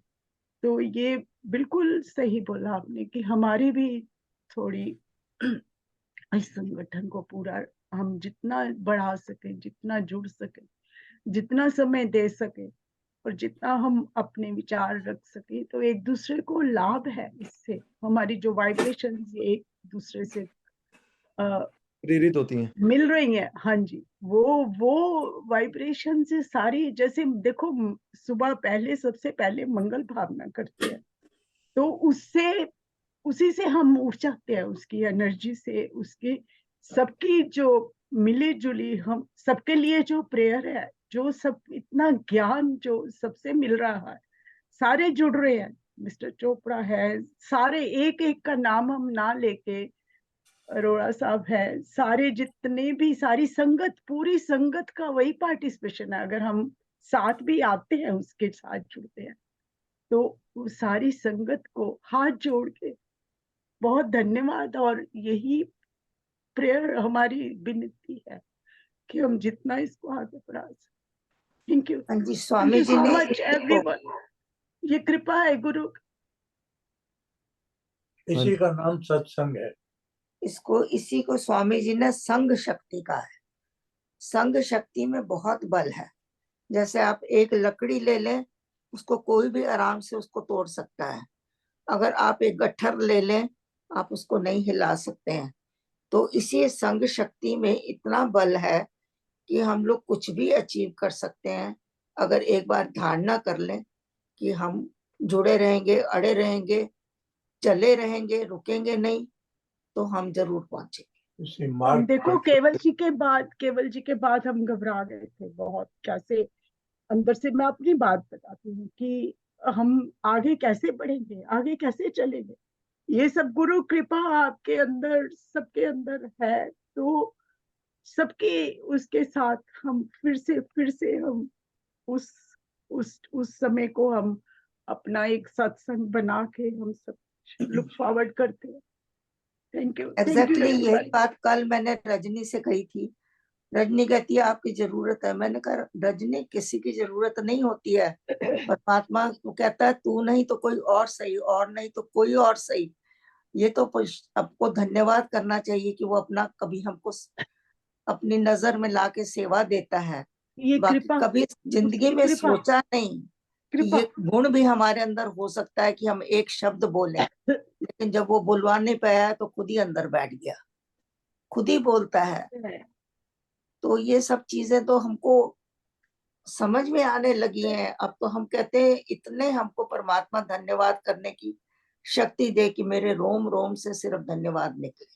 [SPEAKER 3] तो ये बिल्कुल सही बोला आपने कि हमारी भी थोड़ी इस संगठन को पूरा हम जितना बढ़ा सके, जितना जुड़ सके, जितना समय दे सके और जितना हम अपने विचार रख सके, तो एक दूसरे को लाभ है इससे। हमारी जो वाइब्रेशन एक दूसरे से
[SPEAKER 4] प्रेरित होती हैं,
[SPEAKER 3] मिल रही है। हाँ जी, वो वाइब्रेशन से सारी, जैसे देखो सुबह पहले सबसे पहले मंगल भावना करते हैं तो उससे उसी से हम उठ जाते हैं, उसकी एनर्जी से, उसकी सबकी जो मिली जुली, हम सबके लिए जो प्रेयर है, जो सब इतना ज्ञान जो सबसे मिल रहा है, सारे जुड़ रहे हैं। मिस्टर चोपड़ा है, सारे एक एक का नाम हम ना लेके, अरोड़ा साहब है, सारे जितने भी, सारी संगत, पूरी संगत का वही पार्टिसिपेशन है। अगर हम साथ भी आते हैं, उसके साथ जुड़ते हैं, तो वो सारी संगत को हाथ जोड़ के बहुत धन्यवाद। और यही प्रेयर हमारी विनती है कि हम जितना इसको आगे बढ़ा सकें। थैंक यू,
[SPEAKER 1] हाँ जी,
[SPEAKER 3] थैंक
[SPEAKER 1] स्वामी
[SPEAKER 3] यू
[SPEAKER 1] जी
[SPEAKER 3] सो
[SPEAKER 1] ने
[SPEAKER 3] मच एवरीवन। ये कृपा है गुरु।
[SPEAKER 6] इसी का नाम सत्संग है।
[SPEAKER 1] इसी को स्वामी जी ने संग शक्ति कहा है। संग शक्ति में बहुत बल है। जैसे आप एक लकड़ी ले लें, उसको कोई भी आराम से उसको तोड़ सकता है। अगर आप एक गट्ठर ले लें, आप उसको नहीं हिला सकते हैं। तो इसी संग शक्ति में इतना बल है कि हम लोग कुछ भी अचीव कर सकते हैं, अगर एक बार धारणा कर लें कि हम जुड़े रहेंगे, अड़े रहेंगे, चले रहेंगे, रुकेंगे नहीं, तो हम जरूर पहुंचेंगे।
[SPEAKER 6] उसी
[SPEAKER 3] हम
[SPEAKER 6] मार्ग
[SPEAKER 3] देखो
[SPEAKER 6] पर
[SPEAKER 3] केवल जी के बाद हम घबरा गए थे बहुत, कैसे अंदर से। मैं अपनी बात बताती हूँ कि हम आगे कैसे बढ़ेंगे, आगे कैसे चलेंगे। ये सब गुरु कृपा आपके अंदर, सबके अंदर है, तो सबके उसके साथ हम फिर से हम उस उस समय को हम अपना एक सत्संग बना के हम सब लुक फॉरवर्ड करते हैं। थैंक यू
[SPEAKER 1] एग्जैक्टली यही
[SPEAKER 3] एवरीबॉडी।
[SPEAKER 1] बात कल मैंने रजनी से कही थी। रजनी कहती है आपकी जरूरत है। मैंने कहा रजनी, किसी की जरूरत नहीं होती है। परमात्मा को कहता है तू नहीं तो कोई और सही, और नहीं तो कोई और सही। ये तो आपको धन्यवाद करना चाहिए कि वो अपना कभी हमको अपनी नजर में लाके सेवा देता है।
[SPEAKER 3] ये
[SPEAKER 1] बाकी
[SPEAKER 3] कृपा,
[SPEAKER 1] कभी जिंदगी
[SPEAKER 3] उसकी
[SPEAKER 1] में
[SPEAKER 3] कृपा,
[SPEAKER 1] सोचा नहीं कि
[SPEAKER 3] कृपा।
[SPEAKER 1] ये गुण भी हमारे अंदर हो सकता है कि हम एक शब्द बोलें, लेकिन जब वो बुलवा नहीं पाया तो खुद ही अंदर बैठ गया, खुद ही बोलता है। तो ये सब चीजें तो हमको समझ में आने लगी हैं। अब तो हम कहते हैं इतने हमको परमात्मा धन्यवाद करने की शक्ति दे कि मेरे रोम रोम से सिर्फ धन्यवाद निकले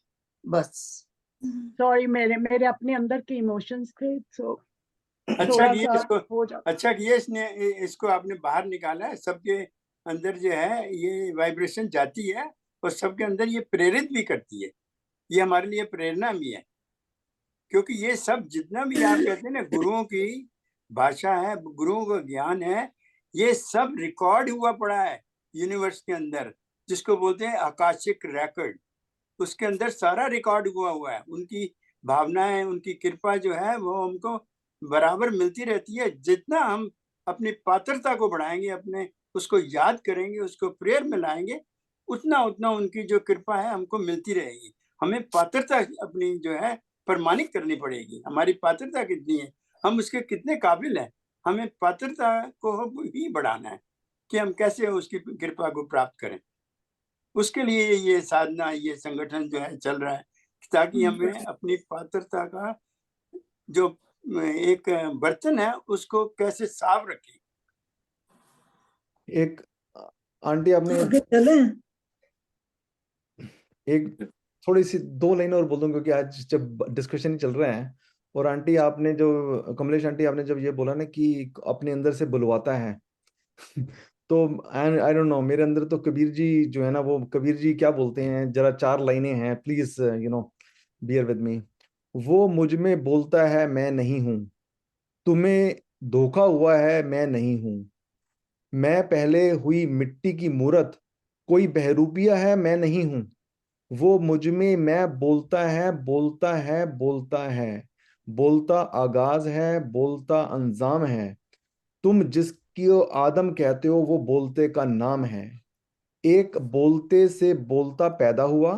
[SPEAKER 1] बस।
[SPEAKER 3] सॉरी, मेरे मेरे अपने अंदर के इमोशंस थे, तो
[SPEAKER 2] अच्छा
[SPEAKER 3] थोड़ा
[SPEAKER 2] कि ये
[SPEAKER 3] सा
[SPEAKER 2] इसको
[SPEAKER 3] हो जाता।
[SPEAKER 2] अच्छा कि ये इसको आपने बाहर निकाला है। सबके अंदर जो है ये वाइब्रेशन जाती है और सबके अंदर ये प्रेरित भी करती है। ये हमारे लिए प्रेरणा भी है, क्योंकि ये सब जितना भी आप कहते हैं ना गुरुओं की भाषा है, गुरुओं का ज्ञान है, ये सब रिकॉर्ड हुआ पड़ा है यूनिवर्स के अंदर, जिसको बोलते हैं आकाशिक रिकॉर्ड। उसके अंदर सारा रिकॉर्ड हुआ है। उनकी भावनाएं, उनकी कृपा जो है वो हमको बराबर मिलती रहती है। जितना हम अपनी पात्रता को बढ़ाएंगे, अपने उसको याद करेंगे, उसको प्रेयर में लाएंगे, उतना उतना उनकी जो कृपा है हमको मिलती रहेगी। हमें पात्रता अपनी जो है प्रमाणित करनी पड़ेगी। हमारी पात्रता कितनी है, हम उसके कितने काबिल हैं, हमें पात्रता को ही बढ़ाना है कि हम कैसे उसकी कृपा को प्राप्त करें। उसके लिए ये साधना, ये संगठन जो है चल रहा है, ताकि हमें अपनी पात्रता का जो एक बर्तन है उसको कैसे साफ रखें।
[SPEAKER 4] एक आंटी आपने
[SPEAKER 5] आगे चले।
[SPEAKER 4] एक थोड़ी सी 2 लाइन और बोल दूं, क्योंकि आज जब डिस्कशन ही चल रहे हैं। और आंटी आपने जो, कमलेश आंटी आपने जब ये बोला ना कि अपने अंदर से बुलवाता है तो आई डोंट नो, मेरे अंदर तो कबीर जी जो है ना, वो कबीर जी क्या बोलते हैं, जरा 4 लाइनें हैं, प्लीज बियर विद मी। वो मुझ में बोलता है मैं नहीं हूं, तुम्हें धोखा हुआ है मैं नहीं हूं, मैं पहले हुई मिट्टी की मूरत, कोई बहरूपिया है मैं नहीं हूं, वो मुझ में मैं बोलता है बोलता है बोलता है, बोलता आगाज है बोलता अंजाम है, तुम जिसकी आदम कहते हो वो बोलते का नाम है, एक बोलते से बोलता पैदा हुआ,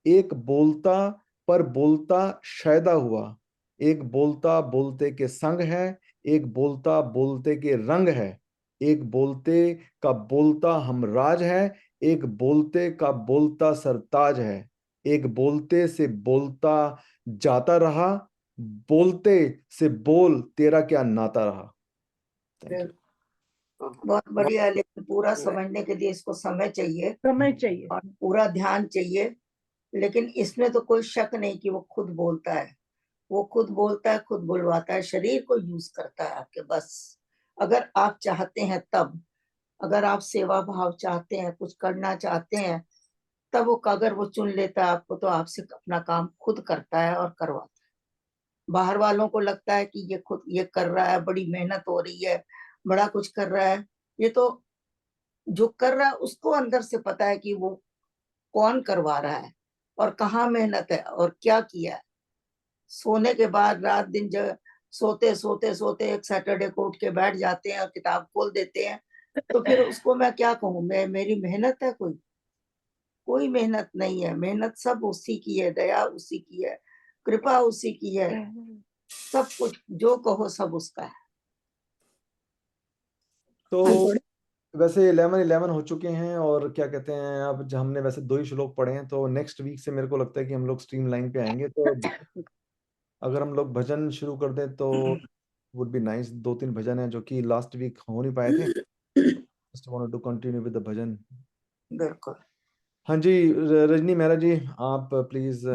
[SPEAKER 4] एक बोलता पर बोलता शैदा हुआ, एक बोलता बोलते के संग है, एक बोलता बोलते के रंग है, एक बोलते का बोलता हमराज है, एक बोलते का बोलता सरताज है, एक बोलते से बोलता जाता रहा, बोलते से बोल तेरा क्या नाता रहा। Thank you.
[SPEAKER 1] बहुत बढ़िया है, लेकिन पूरा समझने के लिए इसको समय चाहिए
[SPEAKER 3] समय चाहिए।
[SPEAKER 1] और पूरा ध्यान चाहिए। लेकिन इसमें तो कोई शक नहीं कि वो खुद बोलता है, वो खुद बोलता है, खुद बुलवाता है, शरीर को यूज करता है आपके। बस अगर आप चाहते हैं तब, अगर आप सेवा भाव चाहते हैं, कुछ करना चाहते हैं, तब वो अगर वो चुन लेता है आपको, तो आपसे अपना काम खुद करता है और करवाता है। बाहर वालों को लगता है कि ये खुद ये कर रहा है, बड़ी मेहनत हो रही है, बड़ा कुछ कर रहा है। ये तो जो कर रहा है उसको अंदर से पता है कि वो कौन करवा रहा है और कहाँ मेहनत है और क्या किया है। सोने के बाद रात दिन जब सोते सोते सोते एक सैटरडे को उठ के बैठ जाते हैं और किताब खोल देते हैं, तो फिर उसको मैं क्या कहूँ? मेरी मेहनत है? कोई मेहनत नहीं है। मेहनत सब उसी की है, दया उसी की है, कृपा उसी की है, सब कुछ जो कहो सब उसका है।
[SPEAKER 4] तो वैसे 11 हो चुके हैं और क्या कहते हैं, अब जो हमने वैसे 2 ही श्लोक पढ़े हैं, तो नेक्स्ट वीक से मेरे को लगता है कि हम लोग स्ट्रीम लाइन पे आएंगे। तो अगर हम लोग भजन शुरू कर दें तो वुड बी नाइस। 2-3 भजन हैं जो कि लास्ट वीक हो नहीं पाए थे। Just wanted to continue with the bhajan.
[SPEAKER 1] बिल्कुल।
[SPEAKER 4] हाँ जी, रजनी मेहरा जी, आप प्लीज